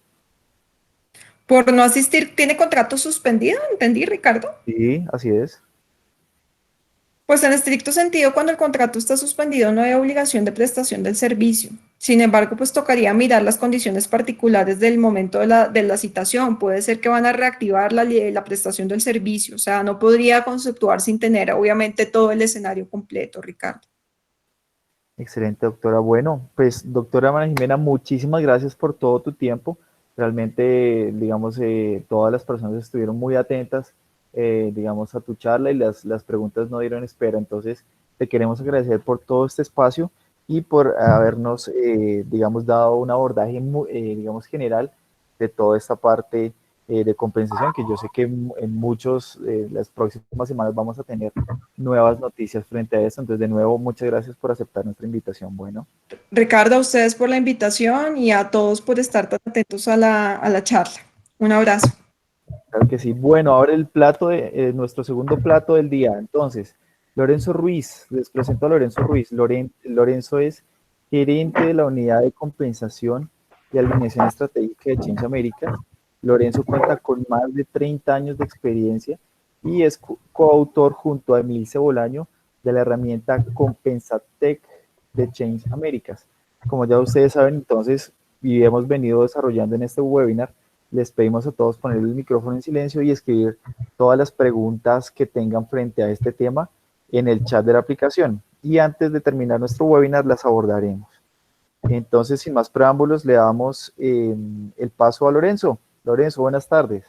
Por no asistir, ¿tiene contrato suspendido? ¿Entendí, Ricardo? Sí, así es. Pues en estricto sentido, cuando el contrato está suspendido, no hay obligación de prestación del servicio. Sin embargo, pues tocaría mirar las condiciones particulares del momento de la citación. Puede ser que van a reactivar la prestación del servicio. O sea, no podría conceptuar sin tener, obviamente, todo el escenario completo, Ricardo. Excelente, doctora. Bueno, pues doctora María Jimena, muchísimas gracias por todo tu tiempo. Realmente, digamos, todas las personas estuvieron muy atentas, digamos, a tu charla y las preguntas no dieron espera. Entonces, te queremos agradecer por todo este espacio y por habernos, digamos, dado un abordaje, digamos, general de toda esta parte de compensación, que yo sé que en muchos, las próximas semanas vamos a tener nuevas noticias frente a eso. Entonces, de nuevo, muchas gracias por aceptar nuestra invitación. Bueno, Ricardo, a ustedes por la invitación y a todos por estar tan atentos a la charla. Un abrazo. claro que sí. Bueno, ahora el plato de nuestro segundo plato del día. Entonces, Lorenzo Ruiz, les presento a Lorenzo Ruiz. Lorenzo es gerente de la unidad de compensación y alineación estratégica de Change Américas. Lorenzo cuenta con más de 30 años de experiencia y es coautor junto a Emilce Bolaño de la herramienta Compensatec de Change Américas. Como ya ustedes saben, entonces, y hemos venido desarrollando en este webinar, les pedimos a todos poner el micrófono en silencio y escribir todas las preguntas que tengan frente a este tema en el chat de la aplicación. Y antes de terminar nuestro webinar, las abordaremos. Entonces, sin más preámbulos, le damos el paso a Lorenzo. Lorenzo, buenas tardes.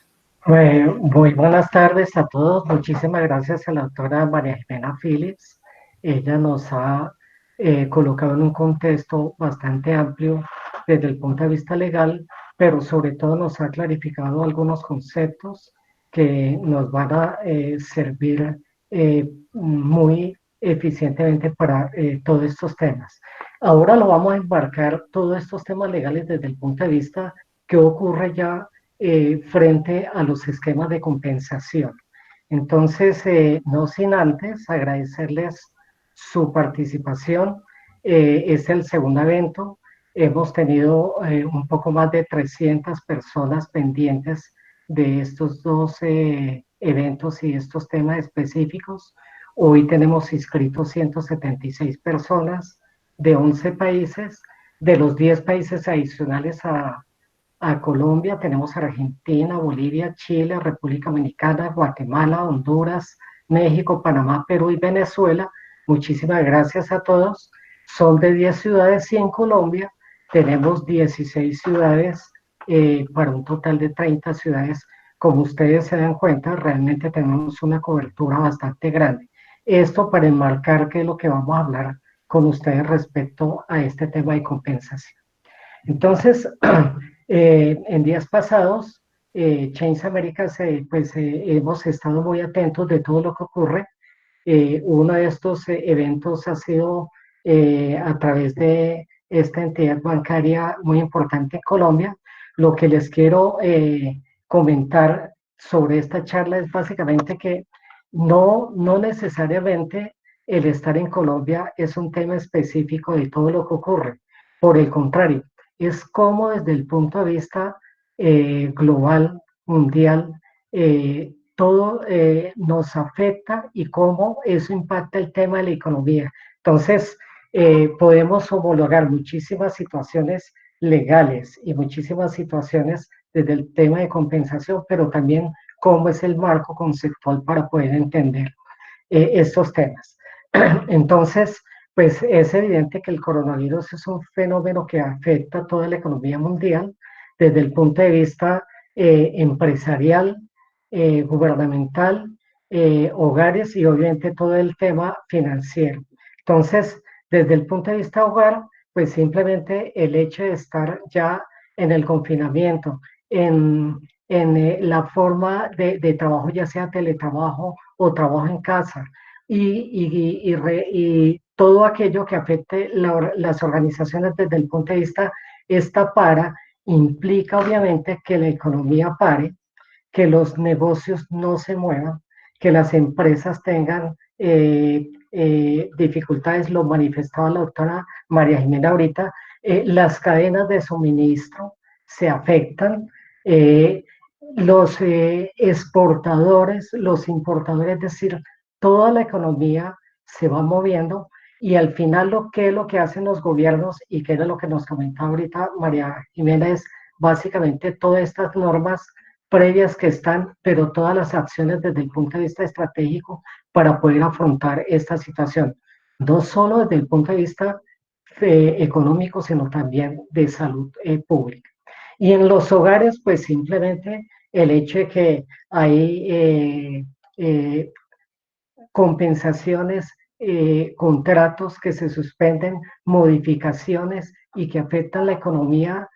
Muy buenas tardes a todos. Muchísimas gracias a la doctora María Jimena Phillips. Ella nos ha colocado en un contexto bastante amplio desde el punto de vista legal, pero sobre todo nos ha clarificado algunos conceptos que nos van a servir muy eficientemente para todos estos temas. Ahora lo vamos a embarcar todos estos temas legales desde el punto de vista que ocurre ya frente a los esquemas de compensación. Entonces, no sin antes agradecerles su participación. Es el segundo evento. Hemos tenido un poco más de 300 personas pendientes de estos dos eventos y estos temas específicos. Hoy tenemos inscritos 176 personas de 11 países. De los 10 países adicionales a Colombia, tenemos Argentina, Bolivia, Chile, República Dominicana, Guatemala, Honduras, México, Panamá, Perú y Venezuela. Muchísimas gracias a todos. Son de 10 ciudades y en Colombia tenemos 16 ciudades para un total de 30 ciudades. Como ustedes se dan cuenta, realmente tenemos una cobertura bastante grande. Esto para enmarcar qué es lo que vamos a hablar con ustedes respecto a este tema de compensación. Entonces, en días pasados, Change Americas, hemos estado muy atentos de todo lo que ocurre. Uno de estos eventos ha sido a través de esta entidad bancaria muy importante en Colombia. Lo que les quiero comentar sobre esta charla es básicamente que no necesariamente el estar en Colombia es un tema específico de todo lo que ocurre. Por el contrario, es como desde el punto de vista global, mundial, todo nos afecta y cómo eso impacta el tema de la economía. Entonces, podemos homologar muchísimas situaciones legales y muchísimas situaciones desde el tema de compensación, pero también cómo es el marco conceptual para poder entender estos temas. Entonces, pues es evidente que el coronavirus es un fenómeno que afecta a toda la economía mundial desde el punto de vista empresarial, gubernamental, hogares y obviamente todo el tema financiero. Entonces, desde el punto de vista hogar, pues simplemente el hecho de estar ya en el confinamiento, la forma de trabajo, ya sea teletrabajo o trabajo en casa, y todo aquello que afecte las organizaciones desde el punto de vista esta para, implica obviamente que la economía pare, que los negocios no se muevan, que las empresas tengan dificultades, lo manifestaba la doctora María Jimena ahorita, las cadenas de suministro se afectan, los exportadores, los importadores, es decir, toda la economía se va moviendo y al final lo que hacen los gobiernos y que era lo que nos comentaba ahorita María Jimena es básicamente todas estas normas previas que están, pero todas las acciones desde el punto de vista estratégico para poder afrontar esta situación, no solo desde el punto de vista económico, sino también de salud pública. Y en los hogares, pues simplemente el hecho de que hay compensaciones, contratos que se suspenden, modificaciones y que afectan la economía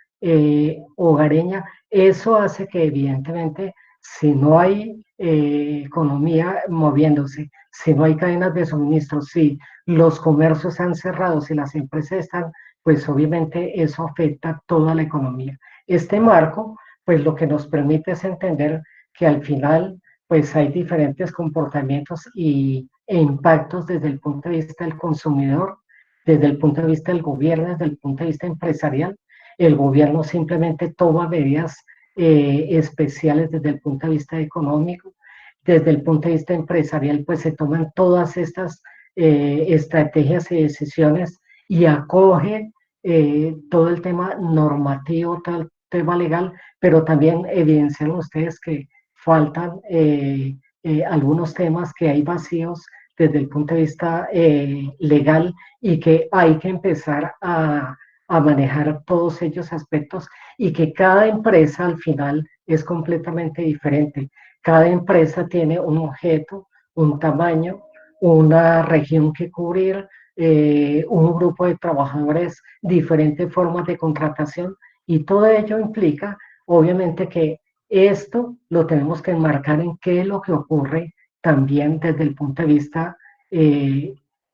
hogareña, eso hace que evidentemente si no hay economía moviéndose, si no hay cadenas de suministro, si los comercios están cerrados, si las empresas están, pues obviamente eso afecta toda la economía. Este marco, pues lo que nos permite es entender que al final pues hay diferentes comportamientos e impactos desde el punto de vista del consumidor, desde el punto de vista del gobierno, desde el punto de vista empresarial. El gobierno simplemente toma medidas especiales desde el punto de vista económico, desde el punto de vista empresarial, pues se toman todas estas estrategias y decisiones y acoge todo el tema normativo, todo el tema legal, pero también evidencian ustedes que faltan algunos temas, que hay vacíos desde el punto de vista legal y que hay que empezar a manejar todos ellos aspectos y que cada empresa al final es completamente diferente. Cada empresa tiene un objeto, un tamaño, una región que cubrir, un grupo de trabajadores, diferentes formas de contratación, y todo ello implica, obviamente, que esto lo tenemos que enmarcar en qué es lo que ocurre también desde el punto de vista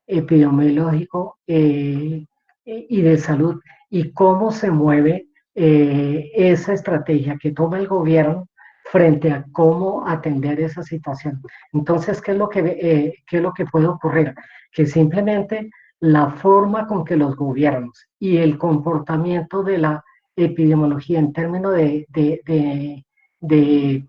epidemiológico y de salud, y cómo se mueve esa estrategia que toma el gobierno frente a cómo atender esa situación. Entonces, qué es lo que puede ocurrir? Que simplemente la forma con que los gobiernos y el comportamiento de la epidemiología en términos de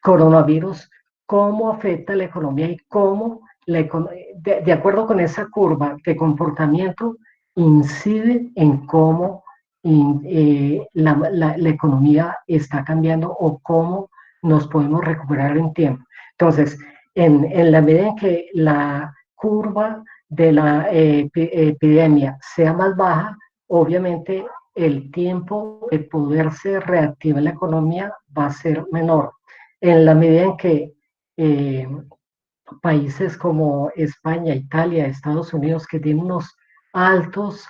coronavirus, cómo afecta la economía y cómo, de acuerdo con esa curva de comportamiento, incide en cómo la economía está cambiando o cómo nos podemos recuperar en tiempo. Entonces, en la medida en que la curva de la epidemia sea más baja, obviamente el tiempo de poderse reactivar la economía va a ser menor. En la medida en que eh, países como España, Italia, Estados Unidos, que tienen unos altos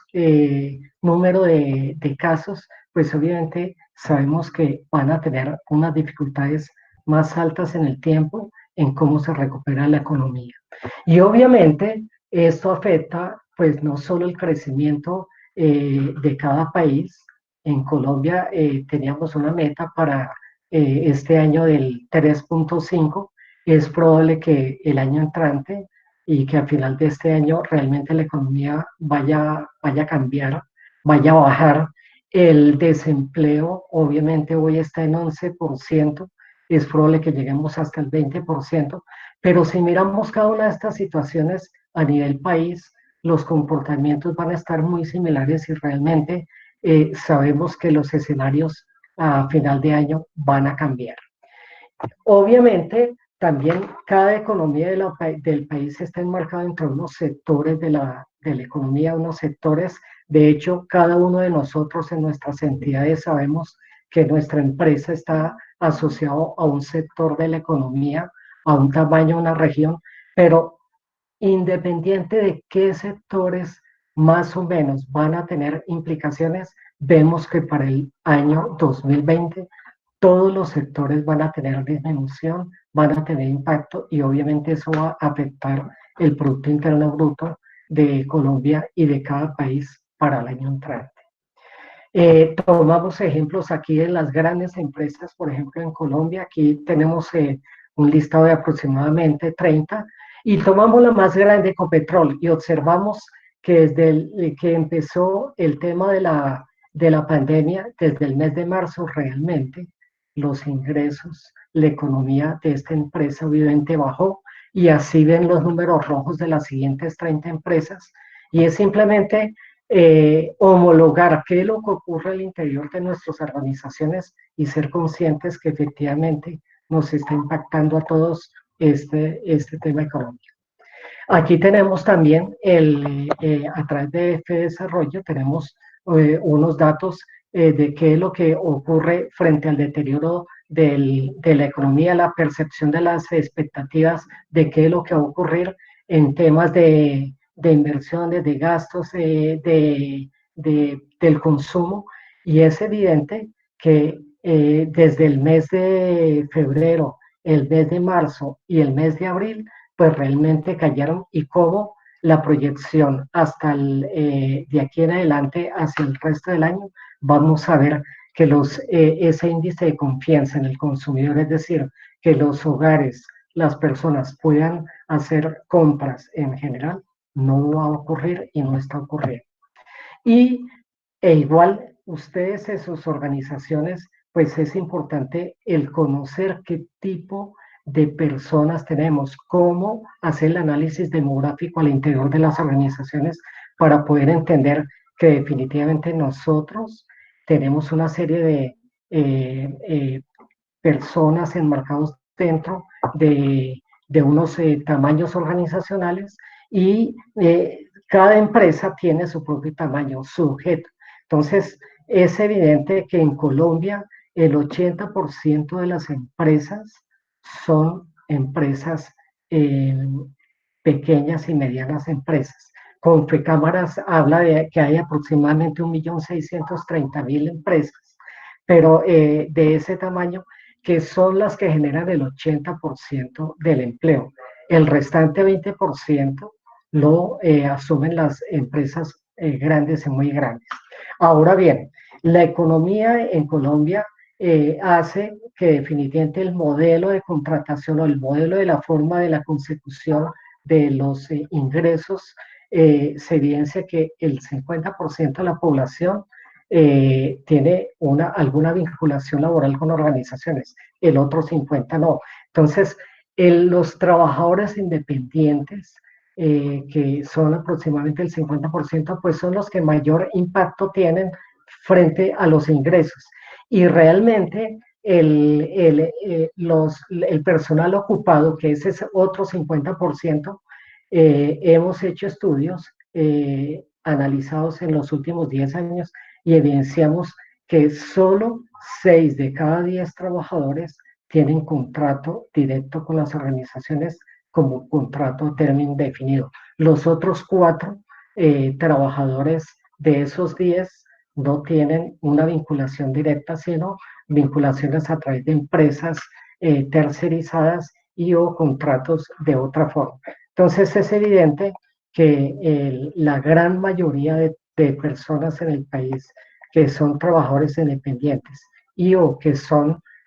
números de casos, pues obviamente sabemos que van a tener unas dificultades más altas en el tiempo en cómo se recupera la economía. Y obviamente esto afecta pues no solo el crecimiento de cada país. En Colombia teníamos una meta para este año del 3.5. Es probable que el año entrante y que al final de este año realmente la economía vaya a cambiar, vaya a bajar. El desempleo obviamente hoy está en 11%, es probable que lleguemos hasta el 20%, pero si miramos cada una de estas situaciones a nivel país, los comportamientos van a estar muy similares y realmente sabemos que los escenarios a final de año van a cambiar. Obviamente, también cada economía del país está enmarcada entre unos sectores de la economía, unos sectores. De hecho, cada uno de nosotros en nuestras entidades sabemos que nuestra empresa está asociado a un sector de la economía, a un tamaño, una región, pero independiente de qué sectores más o menos van a tener implicaciones, vemos que para el año 2020 todos los sectores van a tener disminución, van a tener impacto y obviamente eso va a afectar el Producto Interno Bruto de Colombia y de cada país para el año entrante. Tomamos ejemplos aquí de las grandes empresas, por ejemplo en Colombia, aquí tenemos un listado de aproximadamente 30, y tomamos la más grande, Ecopetrol, y observamos que desde que empezó el tema de la pandemia, desde el mes de marzo realmente, los ingresos, la economía de esta empresa obviamente bajó, y así ven los números rojos de las siguientes 30 empresas, y es simplemente homologar qué es lo que ocurre al interior de nuestras organizaciones y ser conscientes que efectivamente nos está impactando a todos este tema económico. Aquí tenemos también, a través de este desarrollo, tenemos unos datos de qué es lo que ocurre frente al deterioro de la economía, la percepción de las expectativas de qué es lo que va a ocurrir en temas de inversiones, de gastos, del consumo. Y es evidente que desde el mes de febrero, el mes de marzo y el mes de abril, pues realmente cayeron, y cómo la proyección hasta de aquí en adelante hacia el resto del año, vamos a ver que ese índice de confianza en el consumidor, es decir, que los hogares, las personas puedan hacer compras en general, no va a ocurrir y no está ocurriendo. Y igual ustedes en sus organizaciones, pues es importante el conocer qué tipo de personas tenemos, cómo hacer el análisis demográfico al interior de las organizaciones para poder entender que definitivamente nosotros tenemos una serie de personas enmarcados dentro de unos tamaños organizacionales, y cada empresa tiene su propio tamaño, su objeto. Entonces, es evidente que en Colombia el 80% de las empresas son empresas pequeñas y medianas empresas. Confecámaras habla de que hay aproximadamente 1.630.000 empresas, pero de ese tamaño, que son las que generan el 80% del empleo. El restante 20% lo asumen las empresas grandes y muy grandes. Ahora bien, la economía en Colombia hace que definitivamente el modelo de contratación o el modelo de la forma de la consecución de los ingresos se evidencia que el 50% de la población tiene alguna vinculación laboral con organizaciones, el otro 50% no. Entonces, los trabajadores independientes, que son aproximadamente el 50%, pues son los que mayor impacto tienen frente a los ingresos. Y realmente el personal ocupado, que es ese otro 50%, hemos hecho estudios analizados en los últimos 10 años y evidenciamos que solo 6 de cada 10 trabajadores tienen contrato directo con las organizaciones como contrato a término definido. Los otros 4 trabajadores de esos 10 no tienen una vinculación directa, sino vinculaciones a través de empresas tercerizadas y o contratos de otra forma. Entonces es evidente que la gran mayoría de personas en el país que son trabajadores independientes y o que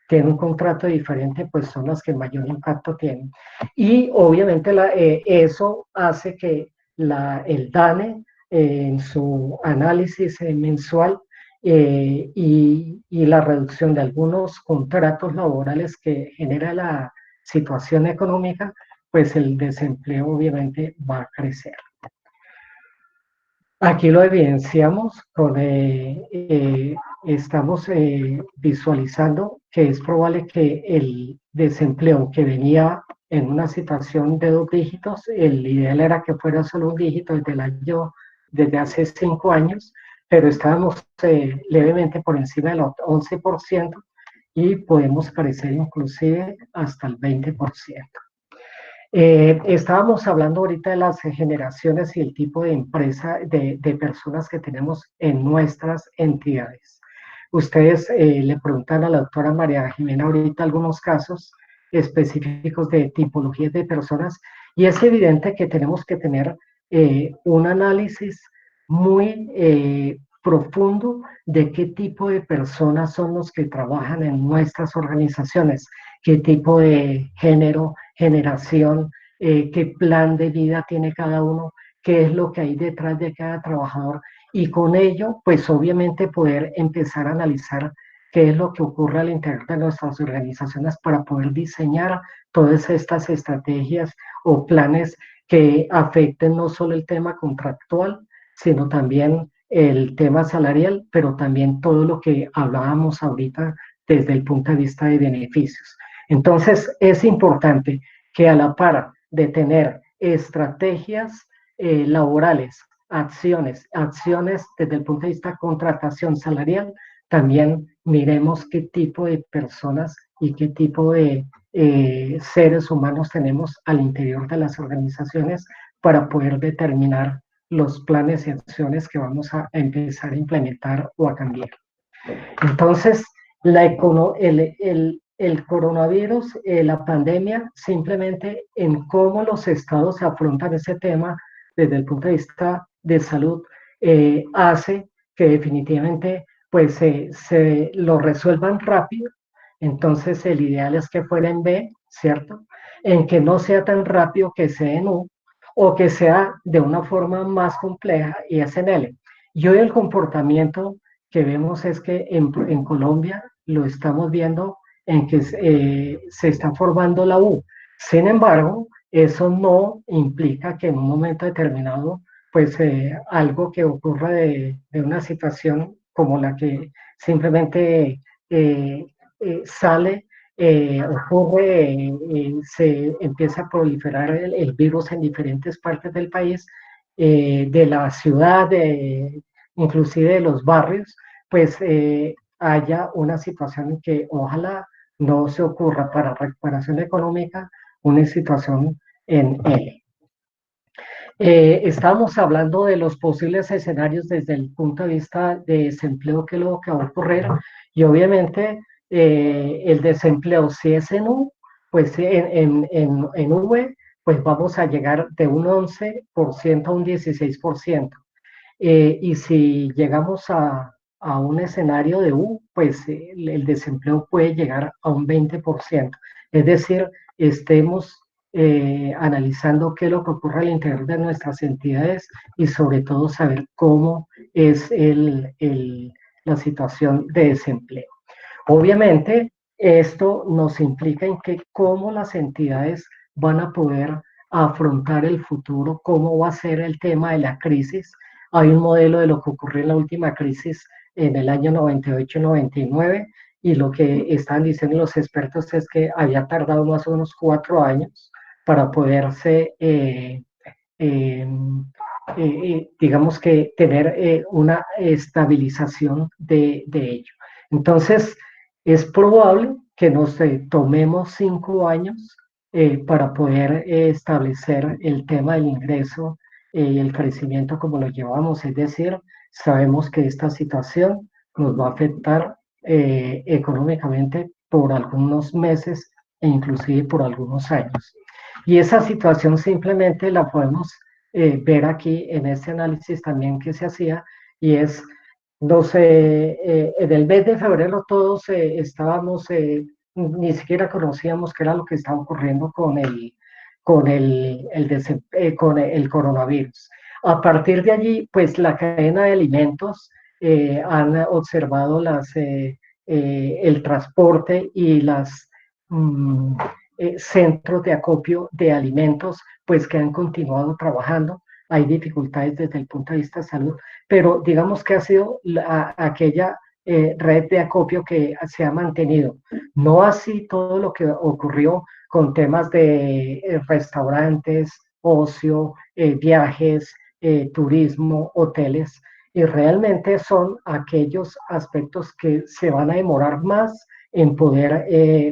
tienen un contrato diferente, pues son las que mayor impacto tienen. Y obviamente eso hace que el DANE en su análisis mensual y la reducción de algunos contratos laborales que genera la situación económica, pues el desempleo obviamente va a crecer. Aquí lo evidenciamos estamos visualizando que es probable que el desempleo que venía en una situación de 2 dígitos, el ideal era que fuera solo un dígito desde hace 5 años, pero estábamos levemente por encima del 11% y podemos crecer inclusive hasta el 20%. Estábamos hablando ahorita de las generaciones y el tipo de empresa, de personas que tenemos en nuestras entidades. Ustedes le preguntan a la doctora María Jimena ahorita algunos casos específicos de tipologías de personas y es evidente que tenemos que tener un análisis muy profundo de qué tipo de personas son los que trabajan en nuestras organizaciones, qué tipo de género, generación, qué plan de vida tiene cada uno, qué es lo que hay detrás de cada trabajador y con ello, pues obviamente poder empezar a analizar qué es lo que ocurre al interior de nuestras organizaciones para poder diseñar todas estas estrategias o planes que afecten no solo el tema contractual, sino también el tema salarial, pero también todo lo que hablábamos ahorita desde el punto de vista de beneficios. Entonces, es importante que a la par de tener estrategias laborales, acciones desde el punto de vista de contratación salarial, también miremos qué tipo de personas y qué tipo de seres humanos tenemos al interior de las organizaciones para poder determinar los planes y acciones que vamos a empezar a implementar o a cambiar. Entonces, el coronavirus, la pandemia, simplemente en cómo los estados afrontan ese tema desde el punto de vista de salud, hace que definitivamente pues se lo resuelvan rápido. Entonces, el ideal es que fuera en B, ¿cierto? En que no sea tan rápido que sea en U, o que sea de una forma más compleja y es en L. Y hoy el comportamiento que vemos es que en Colombia lo estamos viendo en que se está formando la U. Sin embargo, eso no implica que en un momento determinado, pues algo que ocurra de una situación como la que simplemente sale, ocurre, se empieza a proliferar el virus en diferentes partes del país, de la ciudad, inclusive de los barrios, pues haya una situación en que ojalá no se ocurra para recuperación económica una situación en L. Estábamos hablando de los posibles escenarios desde el punto de vista de desempleo, que es lo que va a ocurrir, y obviamente el desempleo, si es en U, pues en V, pues vamos a llegar de un 11% a un 16%. Y si llegamos a un escenario de U, pues el desempleo puede llegar a un 20%. Es decir, estemos analizando qué es lo que ocurre al interior de nuestras entidades y sobre todo saber cómo es la situación de desempleo. Obviamente, esto nos implica en que cómo las entidades van a poder afrontar el futuro, cómo va a ser el tema de la crisis. Hay un modelo de lo que ocurrió en la última crisis en el año 98-99 y lo que están diciendo los expertos es que había tardado más o menos 4 años para poderse, digamos que, tener una estabilización de ello. Entonces, es probable que nos tomemos 5 años para poder establecer el tema del ingreso y el crecimiento como lo llevamos. Es decir, sabemos que esta situación nos va a afectar económicamente por algunos meses e inclusive por algunos años. Y esa situación simplemente la podemos ver aquí en este análisis también que se hacía, y es, no sé, en el mes de febrero todos estábamos, ni siquiera conocíamos qué era lo que estaba ocurriendo con el coronavirus. A partir de allí, pues la cadena de alimentos han observado el transporte y las centros de acopio de alimentos, pues que han continuado trabajando. Hay dificultades desde el punto de vista de salud, pero digamos que ha sido aquella red de acopio que se ha mantenido. No así todo lo que ocurrió con temas de restaurantes, ocio, viajes, turismo, hoteles, y realmente son aquellos aspectos que se van a demorar más en poder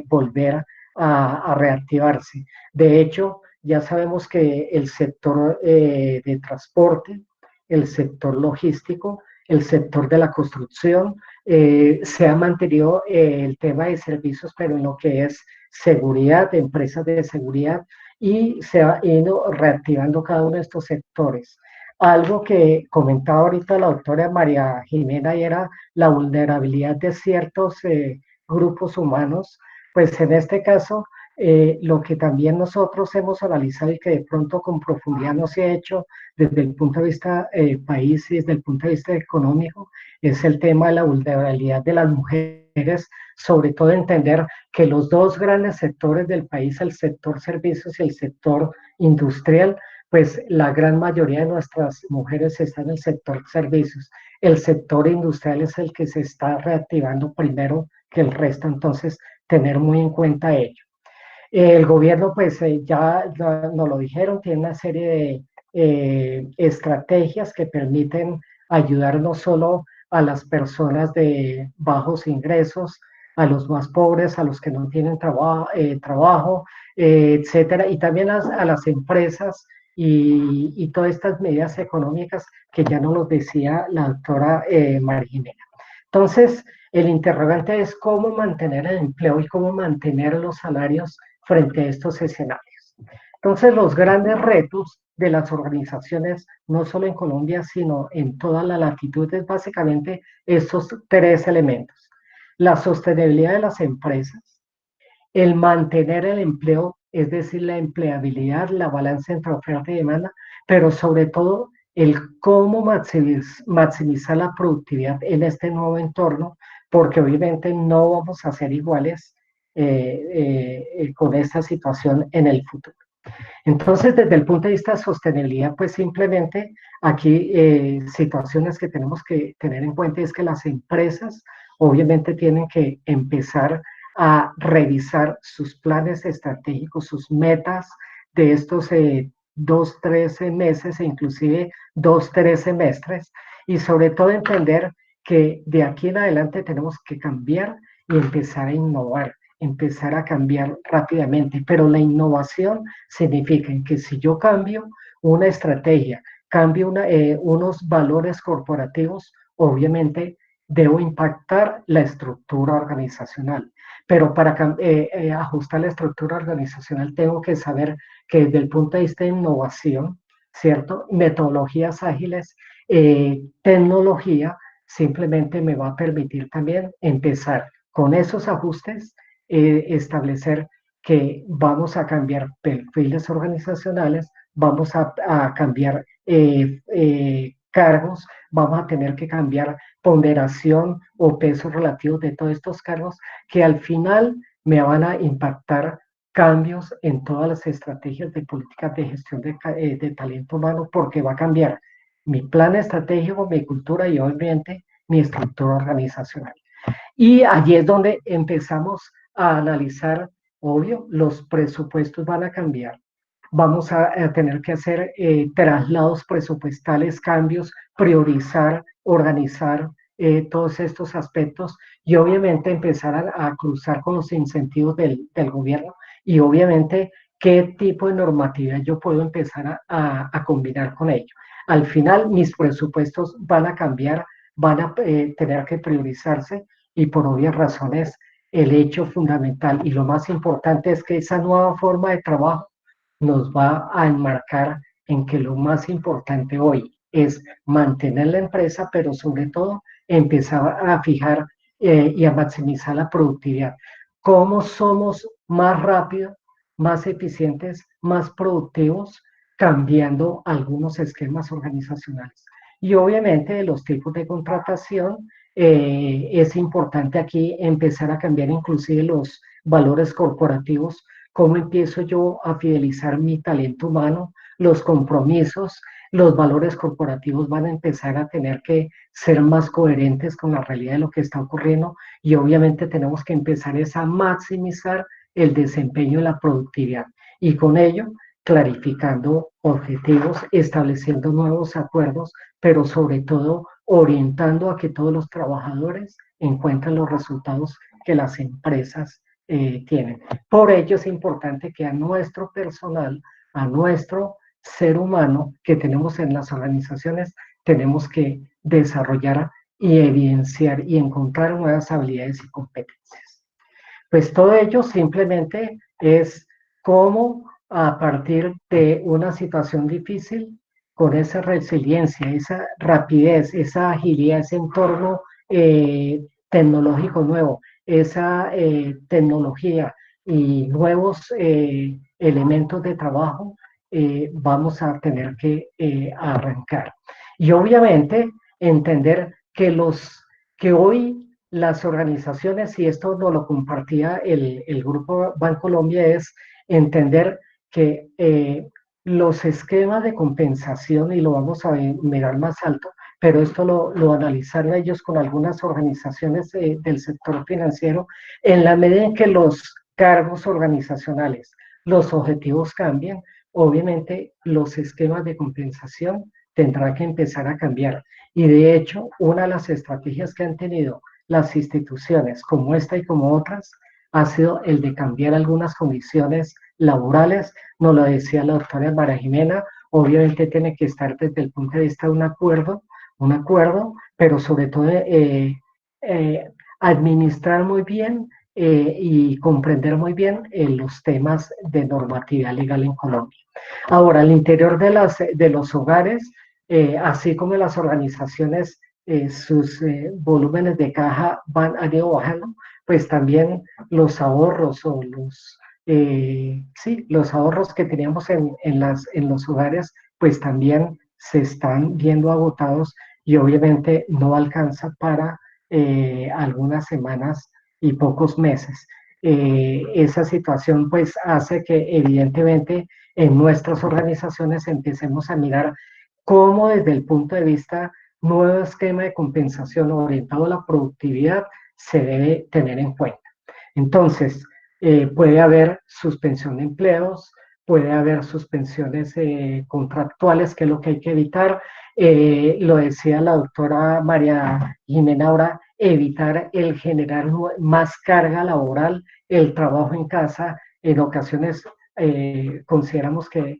volver a reactivarse. De hecho, ya sabemos que el sector de transporte, el sector logístico, el sector de la construcción, se ha mantenido el tema de servicios, pero en lo que es seguridad, de empresas de seguridad, y se ha ido reactivando cada uno de estos sectores. Algo que comentaba ahorita la doctora María Jimena y era la vulnerabilidad de ciertos grupos humanos, pues en este caso lo que también nosotros hemos analizado y que de pronto con profundidad no se ha hecho desde el punto de vista país y desde el punto de vista económico, es el tema de la vulnerabilidad de las mujeres, sobre todo entender que los dos grandes sectores del país, el sector servicios y el sector industrial, pues la gran mayoría de nuestras mujeres están en el sector servicios. El sector industrial es el que se está reactivando primero que el resto, entonces tener muy en cuenta ello. El gobierno, pues ya nos lo dijeron, tiene una serie de estrategias que permiten ayudar no solo a las personas de bajos ingresos, a los más pobres, a los que no tienen trabajo, etcétera, y también a las empresas y todas estas medidas económicas que ya nos lo decía la doctora María. Entonces, el interrogante es cómo mantener el empleo y cómo mantener los salarios frente a estos escenarios. Entonces, los grandes retos de las organizaciones, no solo en Colombia, sino en toda la latitud, es básicamente estos tres elementos. La sostenibilidad de las empresas, el mantener el empleo, es decir, la empleabilidad, la balanza entre oferta y demanda, pero sobre todo el cómo maximizar la productividad en este nuevo entorno, porque obviamente no vamos a ser iguales con esta situación en el futuro. Entonces, desde el punto de vista de sostenibilidad, pues simplemente aquí situaciones que tenemos que tener en cuenta es que las empresas obviamente tienen que empezar a revisar sus planes estratégicos, sus metas de estos 2, 3 meses e inclusive 2, 3 semestres, y sobre todo entender que de aquí en adelante tenemos que cambiar y empezar a innovar. empezar a cambiar rápidamente, pero la innovación significa que si yo cambio una estrategia, cambio unos valores corporativos, obviamente debo impactar la estructura organizacional. Pero para ajustar la estructura organizacional tengo que saber que desde el punto de vista de innovación, ¿cierto? Metodologías ágiles, tecnología, simplemente me va a permitir también empezar con esos ajustes, establecer que vamos a cambiar perfiles organizacionales, vamos a cambiar cargos, vamos a tener que cambiar ponderación o peso relativo de todos estos cargos que al final me van a impactar cambios en todas las estrategias de políticas de gestión de talento humano porque va a cambiar mi plan estratégico, mi cultura y obviamente mi estructura organizacional. Y allí es donde empezamos a analizar, obvio, los presupuestos van a cambiar. Vamos a tener que hacer traslados presupuestales, cambios, priorizar, organizar todos estos aspectos y obviamente empezar a cruzar con los incentivos del gobierno y obviamente qué tipo de normatividad yo puedo empezar a combinar con ello. Al final mis presupuestos van a cambiar, van a tener que priorizarse y por obvias razones el hecho fundamental y lo más importante es que esa nueva forma de trabajo nos va a enmarcar en que lo más importante hoy es mantener la empresa, pero sobre todo empezar a fijar y a maximizar la productividad. ¿Cómo somos más rápidos, más eficientes, más productivos, cambiando algunos esquemas organizacionales? Y obviamente de los tipos de contratación, es importante aquí empezar a cambiar inclusive los valores corporativos. ¿Cómo empiezo yo a fidelizar mi talento humano? Los compromisos, los valores corporativos van a empezar a tener que ser más coherentes con la realidad de lo que está ocurriendo y obviamente tenemos que empezar a maximizar el desempeño y la productividad. Y con ello, clarificando objetivos, estableciendo nuevos acuerdos, pero sobre todo orientando a que todos los trabajadores encuentren los resultados que las empresas tienen. Por ello es importante que a nuestro personal, a nuestro ser humano que tenemos en las organizaciones, tenemos que desarrollar y evidenciar y encontrar nuevas habilidades y competencias. Pues todo ello simplemente es cómo a partir de una situación difícil, con esa resiliencia, esa rapidez, esa agilidad, ese entorno tecnológico nuevo, esa tecnología y nuevos elementos de trabajo, vamos a tener que arrancar. Y obviamente entender que hoy las organizaciones, y esto nos lo compartía el Grupo Bancolombia, es entender que los esquemas de compensación, y lo vamos a mirar más alto, pero esto lo analizaron ellos con algunas organizaciones del sector financiero, en la medida en que los cargos organizacionales, los objetivos cambian, obviamente los esquemas de compensación tendrán que empezar a cambiar. Y de hecho, una de las estrategias que han tenido las instituciones como esta y como otras ha sido el de cambiar algunas condiciones laborales. Nos lo decía la doctora María Jimena, obviamente tiene que estar desde el punto de vista de un acuerdo, pero sobre todo administrar muy bien y comprender muy bien los temas de normatividad legal en Colombia. Ahora, al interior de los hogares, así como las organizaciones, sus volúmenes de caja han ido bajando, pues también los ahorros o los ahorros que teníamos en los hogares, pues también se están viendo agotados y obviamente no alcanza para algunas semanas y pocos meses. Esa situación pues hace que evidentemente en nuestras organizaciones empecemos a mirar cómo desde el punto de vista nuevo esquema de compensación orientado a la productividad se debe tener en cuenta. Entonces, puede haber suspensión de empleos, puede haber suspensiones contractuales, que es lo que hay que evitar. Lo decía la doctora María Jimena ahora, evitar el generar más carga laboral, el trabajo en casa, en ocasiones consideramos que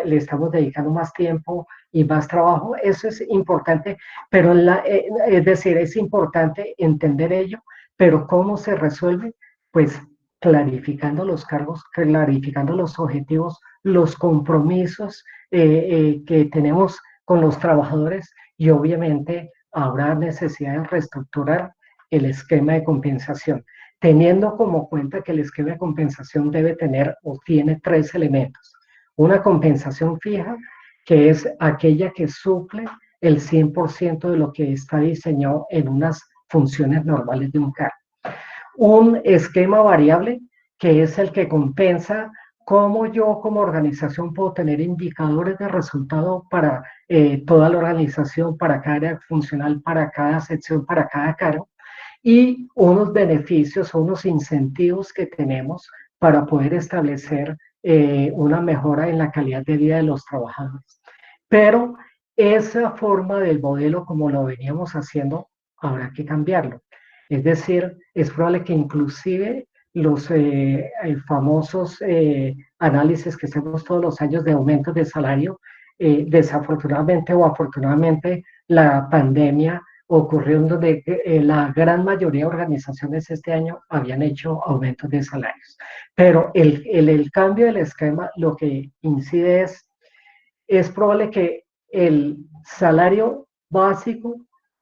le estamos dedicando más tiempo y más trabajo, eso es importante, pero es decir, es importante entender ello, pero ¿cómo se resuelve? Pues clarificando los cargos, clarificando los objetivos, los compromisos que tenemos con los trabajadores y obviamente habrá necesidad de reestructurar el esquema de compensación, teniendo como cuenta que el esquema de compensación debe tener o tiene tres elementos. Una compensación fija, que es aquella que suple el 100% de lo que está diseñado en unas funciones normales de un cargo. Un esquema variable, que es el que compensa cómo yo como organización puedo tener indicadores de resultado para toda la organización, para cada área funcional, para cada sección, para cada cargo, y unos beneficios o unos incentivos que tenemos para poder establecer una mejora en la calidad de vida de los trabajadores. Pero esa forma del modelo como lo veníamos haciendo, habrá que cambiarlo. Es decir, es probable que inclusive los famosos análisis que hacemos todos los años de aumentos de salario, desafortunadamente o afortunadamente, la pandemia ocurrió en donde la gran mayoría de organizaciones este año habían hecho aumentos de salarios. Pero el cambio del esquema lo que incide es probable que el salario básico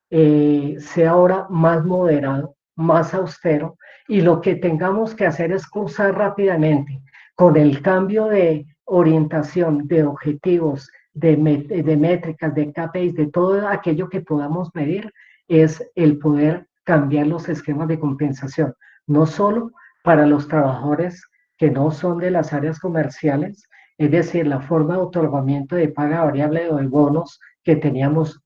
sea ahora más moderado, más austero, y lo que tengamos que hacer es cruzar rápidamente con el cambio de orientación, de objetivos, de métricas, de KPIs, de todo aquello que podamos medir, es el poder cambiar los esquemas de compensación, no solo para los trabajadores que no son de las áreas comerciales, es decir, la forma de otorgamiento de paga variable o de bonos que teníamos,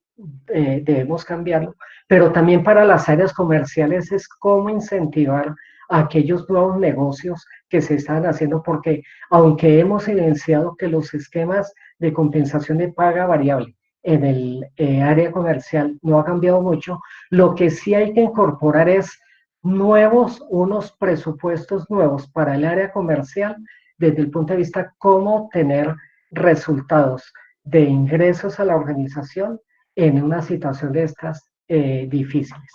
debemos cambiarlo, pero también para las áreas comerciales es cómo incentivar a aquellos nuevos negocios que se están haciendo, porque aunque hemos evidenciado que los esquemas de compensación de paga variable en el área comercial no ha cambiado mucho, lo que sí hay que incorporar es unos presupuestos nuevos para el área comercial desde el punto de vista cómo tener resultados de ingresos a la organización en una situación de estas difíciles.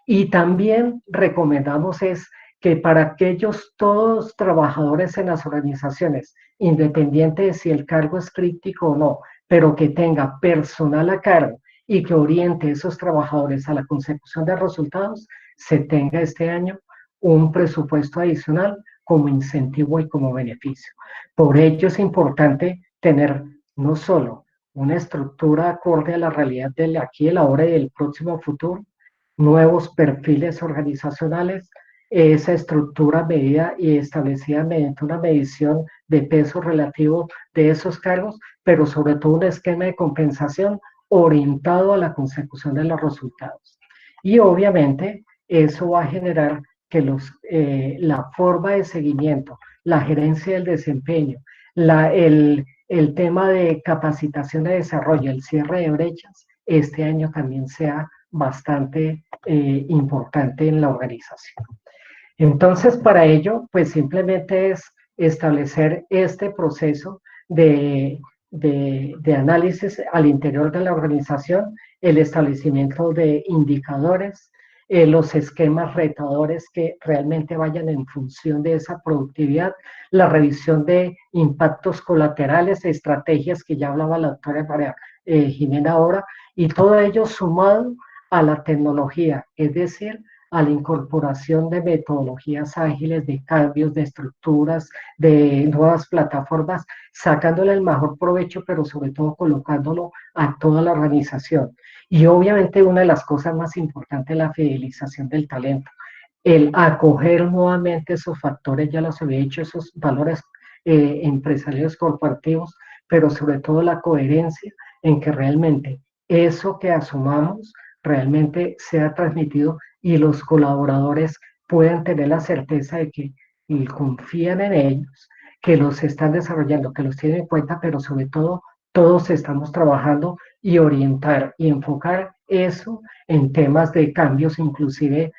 Y también recomendamos es que para aquellos todos trabajadores en las organizaciones, independiente de si el cargo es crítico o no, pero que tenga personal a cargo y que oriente a esos trabajadores a la consecución de resultados, se tenga este año un presupuesto adicional como incentivo y como beneficio. Por ello es importante tener no solo una estructura acorde a la realidad del aquí, el ahora y del próximo futuro, nuevos perfiles organizacionales, esa estructura medida y establecida mediante una medición de peso relativo de esos cargos, pero sobre todo un esquema de compensación orientado a la consecución de los resultados. Y obviamente eso va a generar que la forma de seguimiento, la gerencia del desempeño, el tema de capacitación de desarrollo, el cierre de brechas, este año también sea bastante importante en la organización. Entonces, para ello, pues simplemente es establecer este proceso de análisis al interior de la organización, el establecimiento de indicadores, los esquemas retadores que realmente vayan en función de esa productividad, la revisión de impactos colaterales, estrategias que ya hablaba la doctora María Jimena ahora, y todo ello sumado a la tecnología, es decir, a la incorporación de metodologías ágiles, de cambios, de estructuras, de nuevas plataformas, sacándole el mejor provecho, pero sobre todo colocándolo a toda la organización. Y obviamente una de las cosas más importantes es la fidelización del talento, el acoger nuevamente esos factores, ya los había dicho, esos valores empresariales corporativos, pero sobre todo la coherencia en que realmente eso que asumamos realmente sea transmitido y los colaboradores puedan tener la certeza de que confían en ellos, que los están desarrollando, que los tienen en cuenta, pero sobre todo todos estamos trabajando y orientar y enfocar eso en temas de cambios inclusive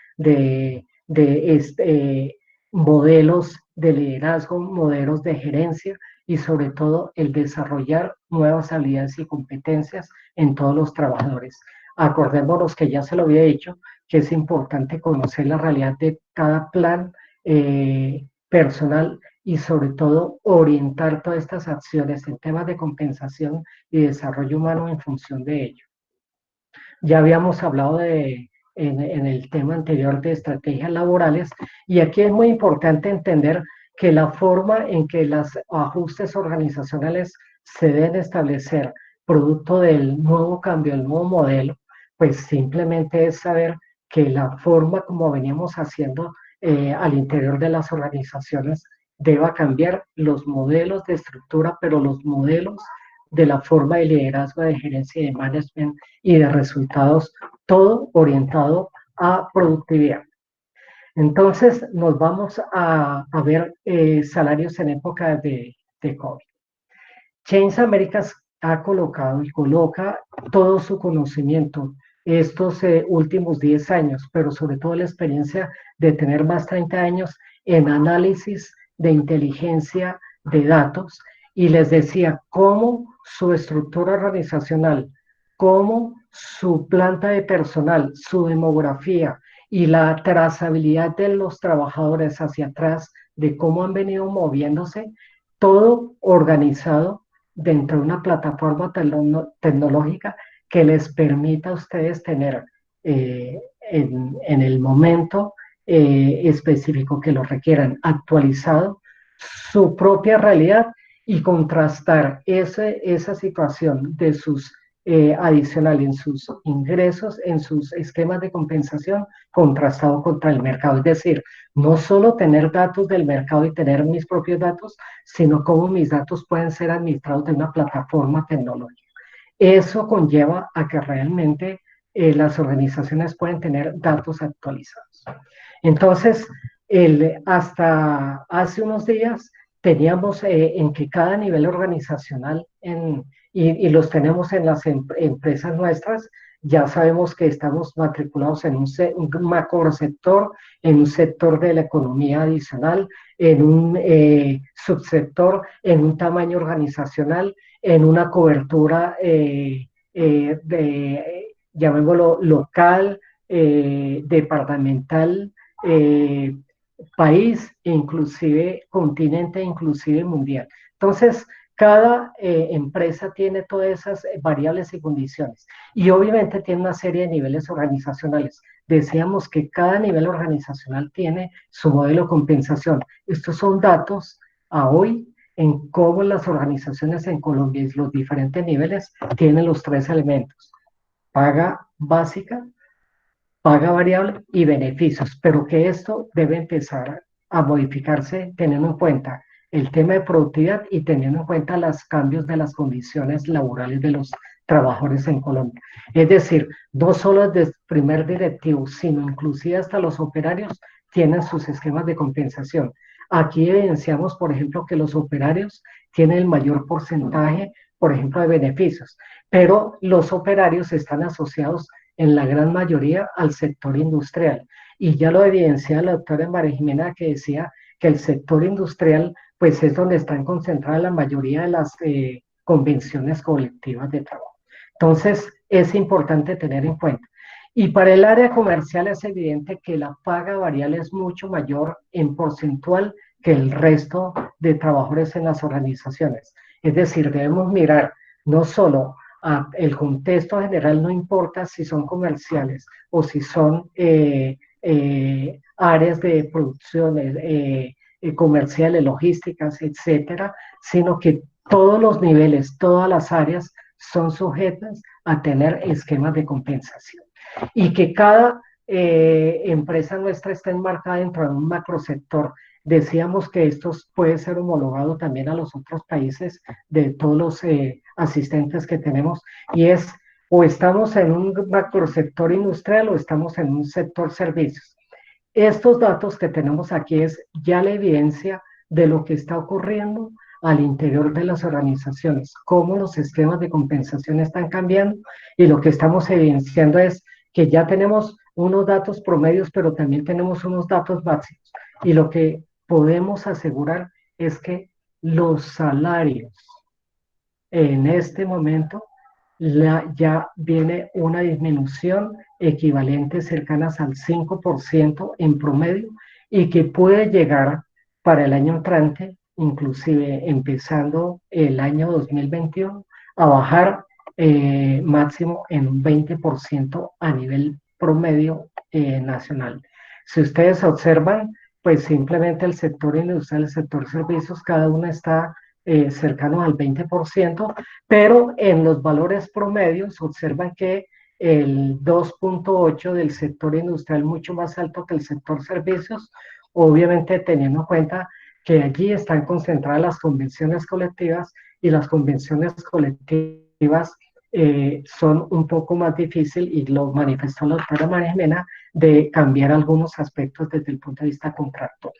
modelos de liderazgo, modelos de gerencia y sobre todo el desarrollar nuevas habilidades y competencias en todos los trabajadores. Acordémonos que ya se lo había dicho, que es importante conocer la realidad de cada plan personal y sobre todo orientar todas estas acciones en temas de compensación y desarrollo humano en función de ello. Ya habíamos hablado en el tema anterior de estrategias laborales y aquí es muy importante entender que la forma en que los ajustes organizacionales se deben establecer producto del nuevo cambio, el nuevo modelo, pues simplemente es saber que la forma como veníamos haciendo al interior de las organizaciones deba cambiar los modelos de estructura, pero los modelos de la forma de liderazgo, de gerencia y de management y de resultados, todo orientado a productividad. Entonces nos vamos a ver salarios en época de COVID. Change Americas ha colocado y coloca todo su conocimiento estos últimos 10 años, pero sobre todo la experiencia de tener más 30 años en análisis de inteligencia de datos y les decía cómo su estructura organizacional, cómo su planta de personal, su demografía y la trazabilidad de los trabajadores hacia atrás, de cómo han venido moviéndose, todo organizado dentro de una plataforma tecnológica que les permita a ustedes tener en el momento específico que lo requieran actualizado su propia realidad y contrastar esa situación de sus adicional en sus ingresos, en sus esquemas de compensación, contrastado contra el mercado. Es decir, no solo tener datos del mercado y tener mis propios datos, sino cómo mis datos pueden ser administrados de una plataforma tecnológica. Eso conlleva a que realmente las organizaciones pueden tener datos actualizados. Entonces, hasta hace unos días teníamos en que cada nivel organizacional, y los tenemos en las empresas nuestras, ya sabemos que estamos matriculados en un macro sector, en un sector de la economía adicional, en un subsector, en un tamaño organizacional, en una cobertura llamémoslo local, departamental, país, e inclusive continente, inclusive mundial. Entonces, cada empresa tiene todas esas variables y condiciones y obviamente tiene una serie de niveles organizacionales. Decíamos que cada nivel organizacional tiene su modelo de compensación. Estos son datos a hoy en cómo las organizaciones en Colombia y los diferentes niveles tienen los tres elementos: paga básica, paga variable y beneficios, pero que esto debe empezar a modificarse teniendo en cuenta el tema de productividad y teniendo en cuenta los cambios de las condiciones laborales de los trabajadores en Colombia. Es decir, no solo desde el primer directivo, sino inclusive hasta los operarios tienen sus esquemas de compensación. Aquí evidenciamos, por ejemplo, que los operarios tienen el mayor porcentaje, por ejemplo, de beneficios, pero los operarios están asociados en la gran mayoría al sector industrial. Y ya lo evidencia la doctora María Jimena, que decía que el sector industrial pues es donde están concentradas la mayoría de las convenciones colectivas de trabajo. Entonces, es importante tener en cuenta. Y para el área comercial es evidente que la paga variable es mucho mayor en porcentual que el resto de trabajadores en las organizaciones. Es decir, debemos mirar no solo el contexto general, no importa si son comerciales o si son áreas de producción comerciales, logísticas, etcétera, sino que todos los niveles, todas las áreas son sujetas a tener esquemas de compensación y que cada empresa nuestra está enmarcada dentro de un macrosector. Decíamos que esto puede ser homologado también a los otros países de todos los asistentes que tenemos, y es o estamos en un macrosector industrial o estamos en un sector servicios. Estos datos que tenemos aquí es ya la evidencia de lo que está ocurriendo al interior de las organizaciones, cómo los esquemas de compensación están cambiando, y lo que estamos evidenciando es que ya tenemos unos datos promedios, pero también tenemos unos datos básicos. Y lo que podemos asegurar es que los salarios en este momento ya viene una disminución equivalente cercanas al 5% en promedio y que puede llegar para el año entrante, inclusive empezando el año 2021, a bajar máximo en un 20% a nivel promedio nacional. Si ustedes observan, pues simplemente el sector industrial, el sector servicios, cada uno está cercano al 20%, pero en los valores promedios observan que el 2.8 del sector industrial mucho más alto que el sector servicios, obviamente teniendo en cuenta que allí están concentradas las convenciones colectivas y las convenciones colectivas son un poco más difícil, y lo manifestó la doctora María Jimena, de cambiar algunos aspectos desde el punto de vista contractual.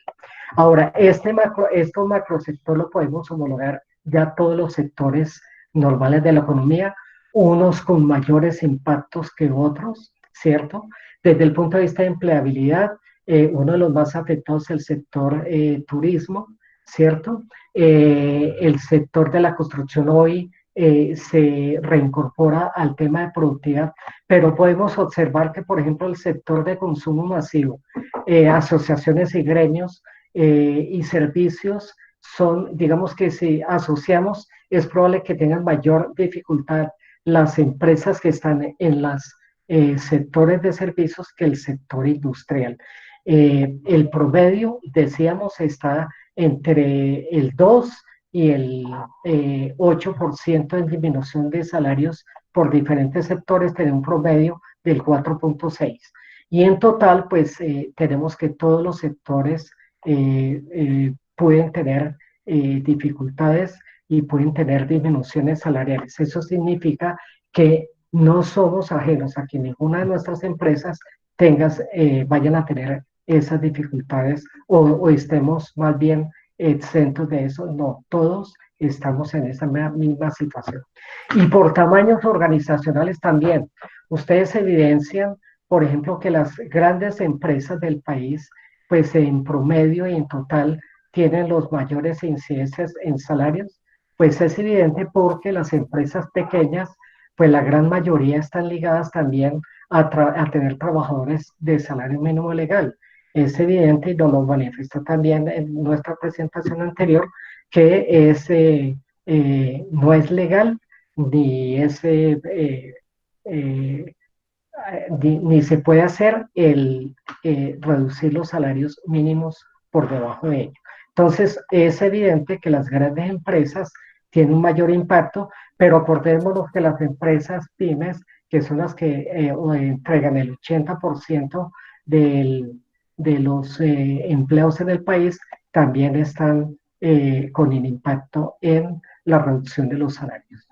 Ahora, esto macrosector lo podemos homologar ya a todos los sectores normales de la economía, unos con mayores impactos que otros, ¿cierto? Desde el punto de vista de empleabilidad, uno de los más afectados es el sector turismo, ¿cierto? El sector de la construcción hoy se reincorpora al tema de productividad, pero podemos observar que, por ejemplo, el sector de consumo masivo, asociaciones y gremios y servicios son, digamos que si asociamos, es probable que tengan mayor dificultad las empresas que están en los sectores de servicios que el sector industrial. El promedio, decíamos, está entre el 2 y el 8% en disminución de salarios por diferentes sectores, tiene un promedio del 4.6. Y en total, pues tenemos que todos los sectores pueden tener dificultades y pueden tener disminuciones salariales. Eso significa que no somos ajenos a que ninguna de nuestras empresas vayan a tener esas dificultades o estemos más bien exentos de eso. No, todos estamos en esa misma situación. Y por tamaños organizacionales también. Ustedes evidencian, por ejemplo, que las grandes empresas del país, pues en promedio y en total, tienen los mayores incidencias en salarios. Pues es evidente porque las empresas pequeñas, pues la gran mayoría están ligadas también a tener trabajadores de salario mínimo legal. Es evidente, y nos lo manifestó también en nuestra presentación anterior, que no es legal ni ni se puede hacer el reducir los salarios mínimos por debajo de ello. Entonces, es evidente que las grandes empresas tienen un mayor impacto, pero acordémonos que las empresas pymes, que son las que entregan el 80% de los empleos en el país, también están con el impacto en la reducción de los salarios.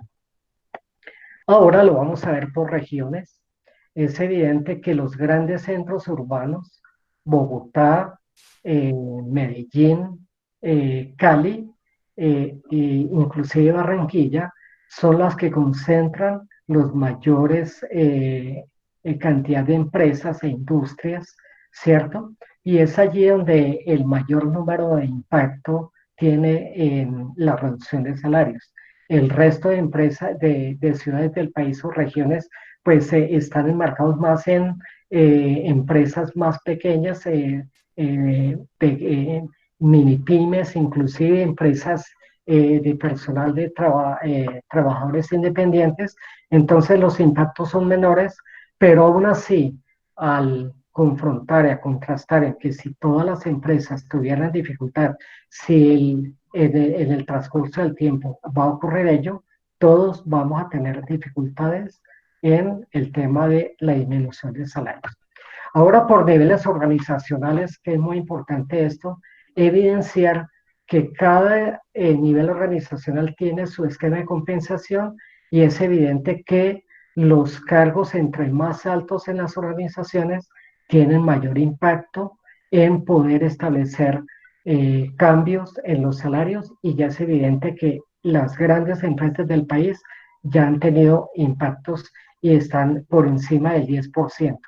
Ahora lo vamos a ver por regiones. Es evidente que los grandes centros urbanos, Bogotá, Medellín, Cali, e inclusive Barranquilla, son las que concentran los mayores cantidad de empresas e industrias, ¿cierto? Y es allí donde el mayor número de impacto tiene en la reducción de salarios. El resto de empresas de ciudades del país o regiones pues están enmarcados más en empresas más pequeñas, mini pymes, inclusive empresas de personal de trabajadores independientes. Entonces los impactos son menores, pero aún así, al confrontar y a contrastar en que si todas las empresas tuvieran dificultad, si en el transcurso del tiempo va a ocurrir ello, todos vamos a tener dificultades en el tema de la disminución de salarios. Ahora, por niveles organizacionales, que es muy importante esto, evidenciar que cada nivel organizacional tiene su esquema de compensación, y es evidente que los cargos entre más altos en las organizaciones tienen mayor impacto en poder establecer cambios en los salarios, y ya es evidente que las grandes empresas del país ya han tenido impactos y están por encima del 10%.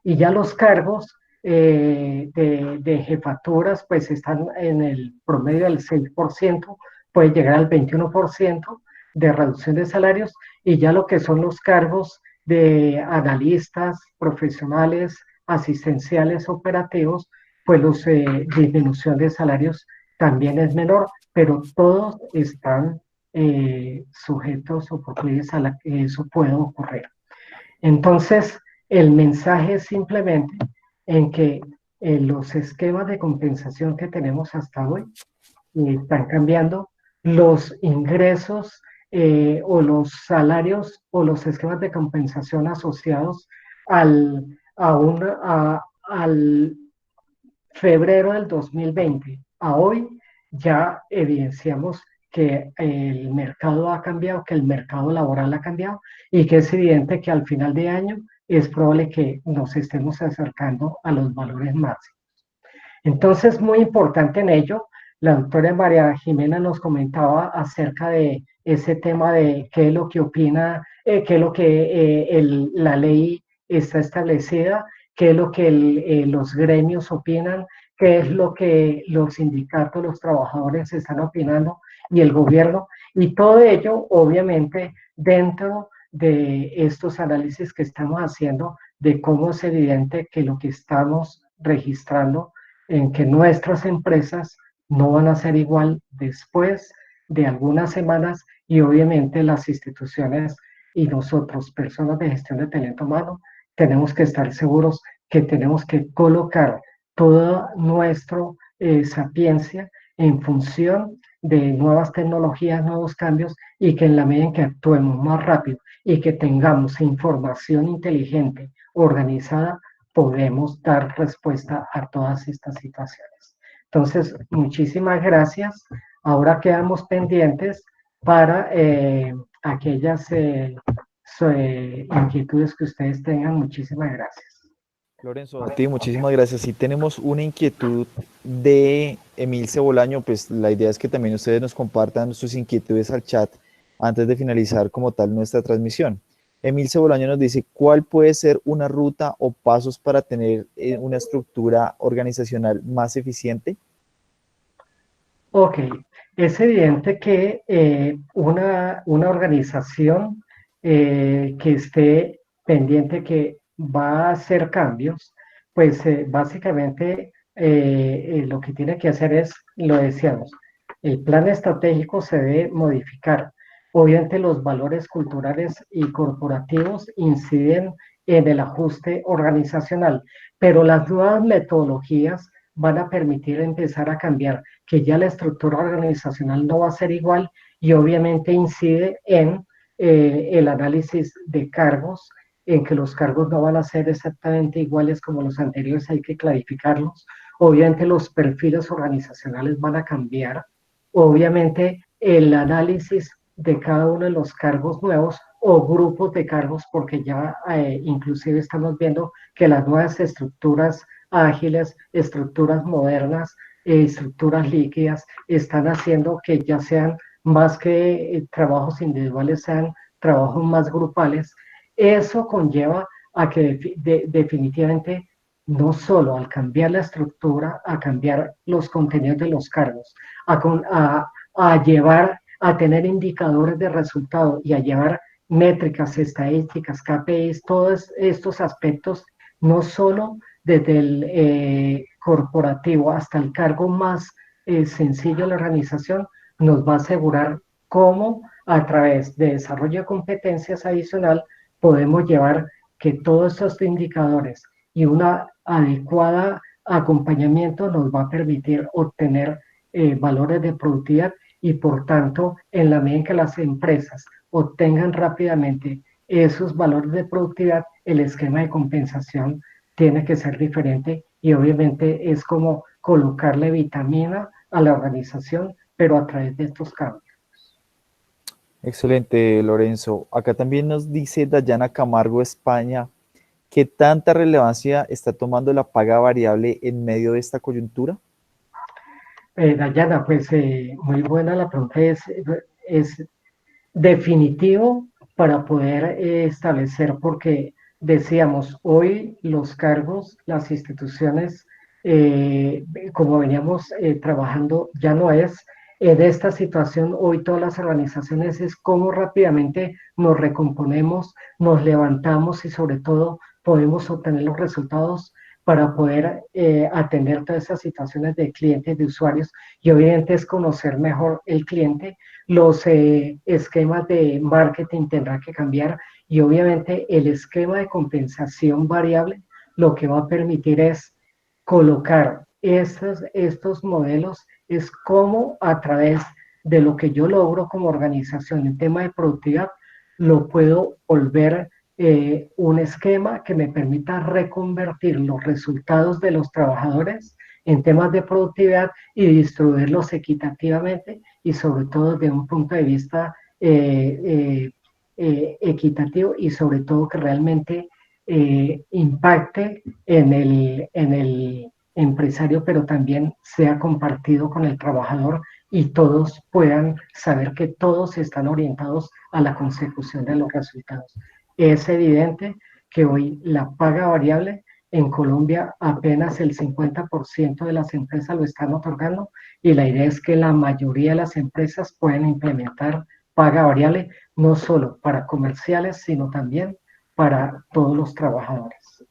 Y ya los cargos de jefaturas, pues están en el promedio del 6%, puede llegar al 21% de reducción de salarios, y ya lo que son los cargos de analistas, profesionales, asistenciales, operativos, pues los disminución de salarios también es menor, pero todos están sujetos o proclives a la que eso pueda ocurrir. Entonces, el mensaje es simplemente en que los esquemas de compensación que tenemos hasta hoy están cambiando, los ingresos o los salarios o los esquemas de compensación asociados al febrero del 2020 a hoy, ya evidenciamos que el mercado ha cambiado, que el mercado laboral ha cambiado y que es evidente que al final de año es probable que nos estemos acercando a los valores máximos. Entonces, muy importante en ello, la doctora María Jimena nos comentaba acerca de ese tema de qué es lo que opina, qué es lo que la ley está establecida, qué es lo que los gremios opinan, qué es lo que los sindicatos, los trabajadores están opinando y el gobierno, y todo ello, obviamente, dentro de estos análisis que estamos haciendo de cómo es evidente que lo que estamos registrando en que nuestras empresas no van a ser igual después de algunas semanas y obviamente las instituciones y nosotros, personas de gestión de talento humano, tenemos que estar seguros que tenemos que colocar toda nuestra sapiencia en función de nuevas tecnologías, nuevos cambios y que en la medida en que actuemos más rápido y que tengamos información inteligente, organizada, podemos dar respuesta a todas estas situaciones. Entonces, muchísimas gracias. Ahora quedamos pendientes para aquellas inquietudes que ustedes tengan. Muchísimas gracias. Lorenzo, a ti muchísimas gracias. Si tenemos una inquietud de Emilce Bolaño, pues la idea es que también ustedes nos compartan sus inquietudes al chat antes de finalizar como tal nuestra transmisión. Emilce Bolaño nos dice, ¿cuál puede ser una ruta o pasos para tener una estructura organizacional más eficiente? Ok, es evidente que una organización que esté pendiente que va a hacer cambios, pues básicamente lo que tiene que hacer es, lo decíamos, el plan estratégico se debe modificar. Obviamente los valores culturales y corporativos inciden en el ajuste organizacional, pero las nuevas metodologías van a permitir empezar a cambiar, que ya la estructura organizacional no va a ser igual y obviamente incide en el análisis de cargos, en que los cargos no van a ser exactamente iguales como los anteriores, hay que clarificarlos. Obviamente los perfiles organizacionales van a cambiar. Obviamente el análisis de cada uno de los cargos nuevos o grupos de cargos, porque ya inclusive estamos viendo que las nuevas estructuras ágiles, estructuras modernas, estructuras líquidas, están haciendo que ya sean más que trabajos individuales, sean trabajos más grupales. Eso conlleva a que definitivamente no solo al cambiar la estructura, a cambiar los contenidos de los cargos, a llevar, a tener indicadores de resultado y a llevar métricas, estadísticas, KPIs, todos estos aspectos, no solo desde el corporativo hasta el cargo más sencillo de la organización, nos va a asegurar cómo a través de desarrollo de competencias adicional podemos llevar que todos estos indicadores y una adecuada acompañamiento nos va a permitir obtener valores de productividad y por tanto en la medida en que las empresas obtengan rápidamente esos valores de productividad, el esquema de compensación tiene que ser diferente y obviamente es como colocarle vitamina a la organización, pero a través de estos cambios. Excelente, Lorenzo. Acá también nos dice Dayana Camargo, España, ¿qué tanta relevancia está tomando la paga variable en medio de esta coyuntura? Dayana, pues muy buena la pregunta, es definitivo para poder establecer, porque decíamos, hoy los cargos, las instituciones, como veníamos trabajando, ya no es en esta situación, hoy todas las organizaciones es cómo rápidamente nos recomponemos, nos levantamos y sobre todo podemos obtener los resultados para poder atender todas esas situaciones de clientes, de usuarios, y obviamente es conocer mejor el cliente, los esquemas de marketing tendrán que cambiar y obviamente el esquema de compensación variable lo que va a permitir es colocar estos modelos, es cómo a través de lo que yo logro como organización en tema de productividad, lo puedo volver un esquema que me permita reconvertir los resultados de los trabajadores en temas de productividad y distribuirlos equitativamente y sobre todo desde un punto de vista equitativo y sobre todo que realmente impacte en el empresario, pero también sea compartido con el trabajador y todos puedan saber que todos están orientados a la consecución de los resultados. Es evidente que hoy la paga variable en Colombia apenas el 50% de las empresas lo están otorgando y la idea es que la mayoría de las empresas pueden implementar paga variable no solo para comerciales, sino también para todos los trabajadores.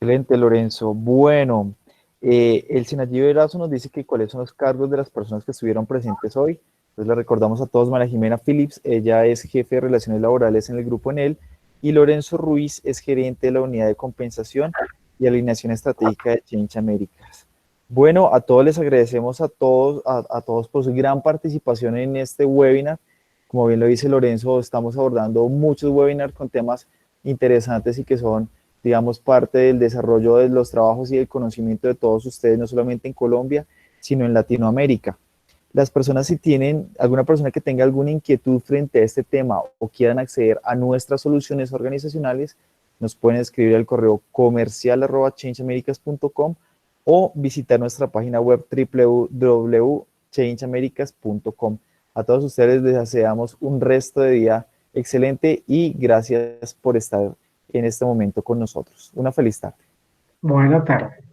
Excelente, Lorenzo. Bueno, el Sinallí Erazo nos dice que cuáles son los cargos de las personas que estuvieron presentes hoy. Entonces le recordamos a todos, María Jimena Phillips, ella es jefe de Relaciones Laborales en el Grupo Enel, y Lorenzo Ruiz es gerente de la Unidad de Compensación y Alineación Estratégica de Change Américas. Bueno, a todos les agradecemos a todos por su gran participación en este webinar. Como bien lo dice Lorenzo, estamos abordando muchos webinars con temas interesantes y que son, digamos, parte del desarrollo de los trabajos y del conocimiento de todos ustedes, no solamente en Colombia, sino en Latinoamérica. Las personas, si tienen alguna persona que tenga alguna inquietud frente a este tema o quieran acceder a nuestras soluciones organizacionales, nos pueden escribir al correo comercial@changeamericas.com o visitar nuestra página web www.changeamericas.com. A todos ustedes les deseamos un resto de día excelente y gracias por estar en este momento con nosotros. Una feliz tarde. Buena tarde.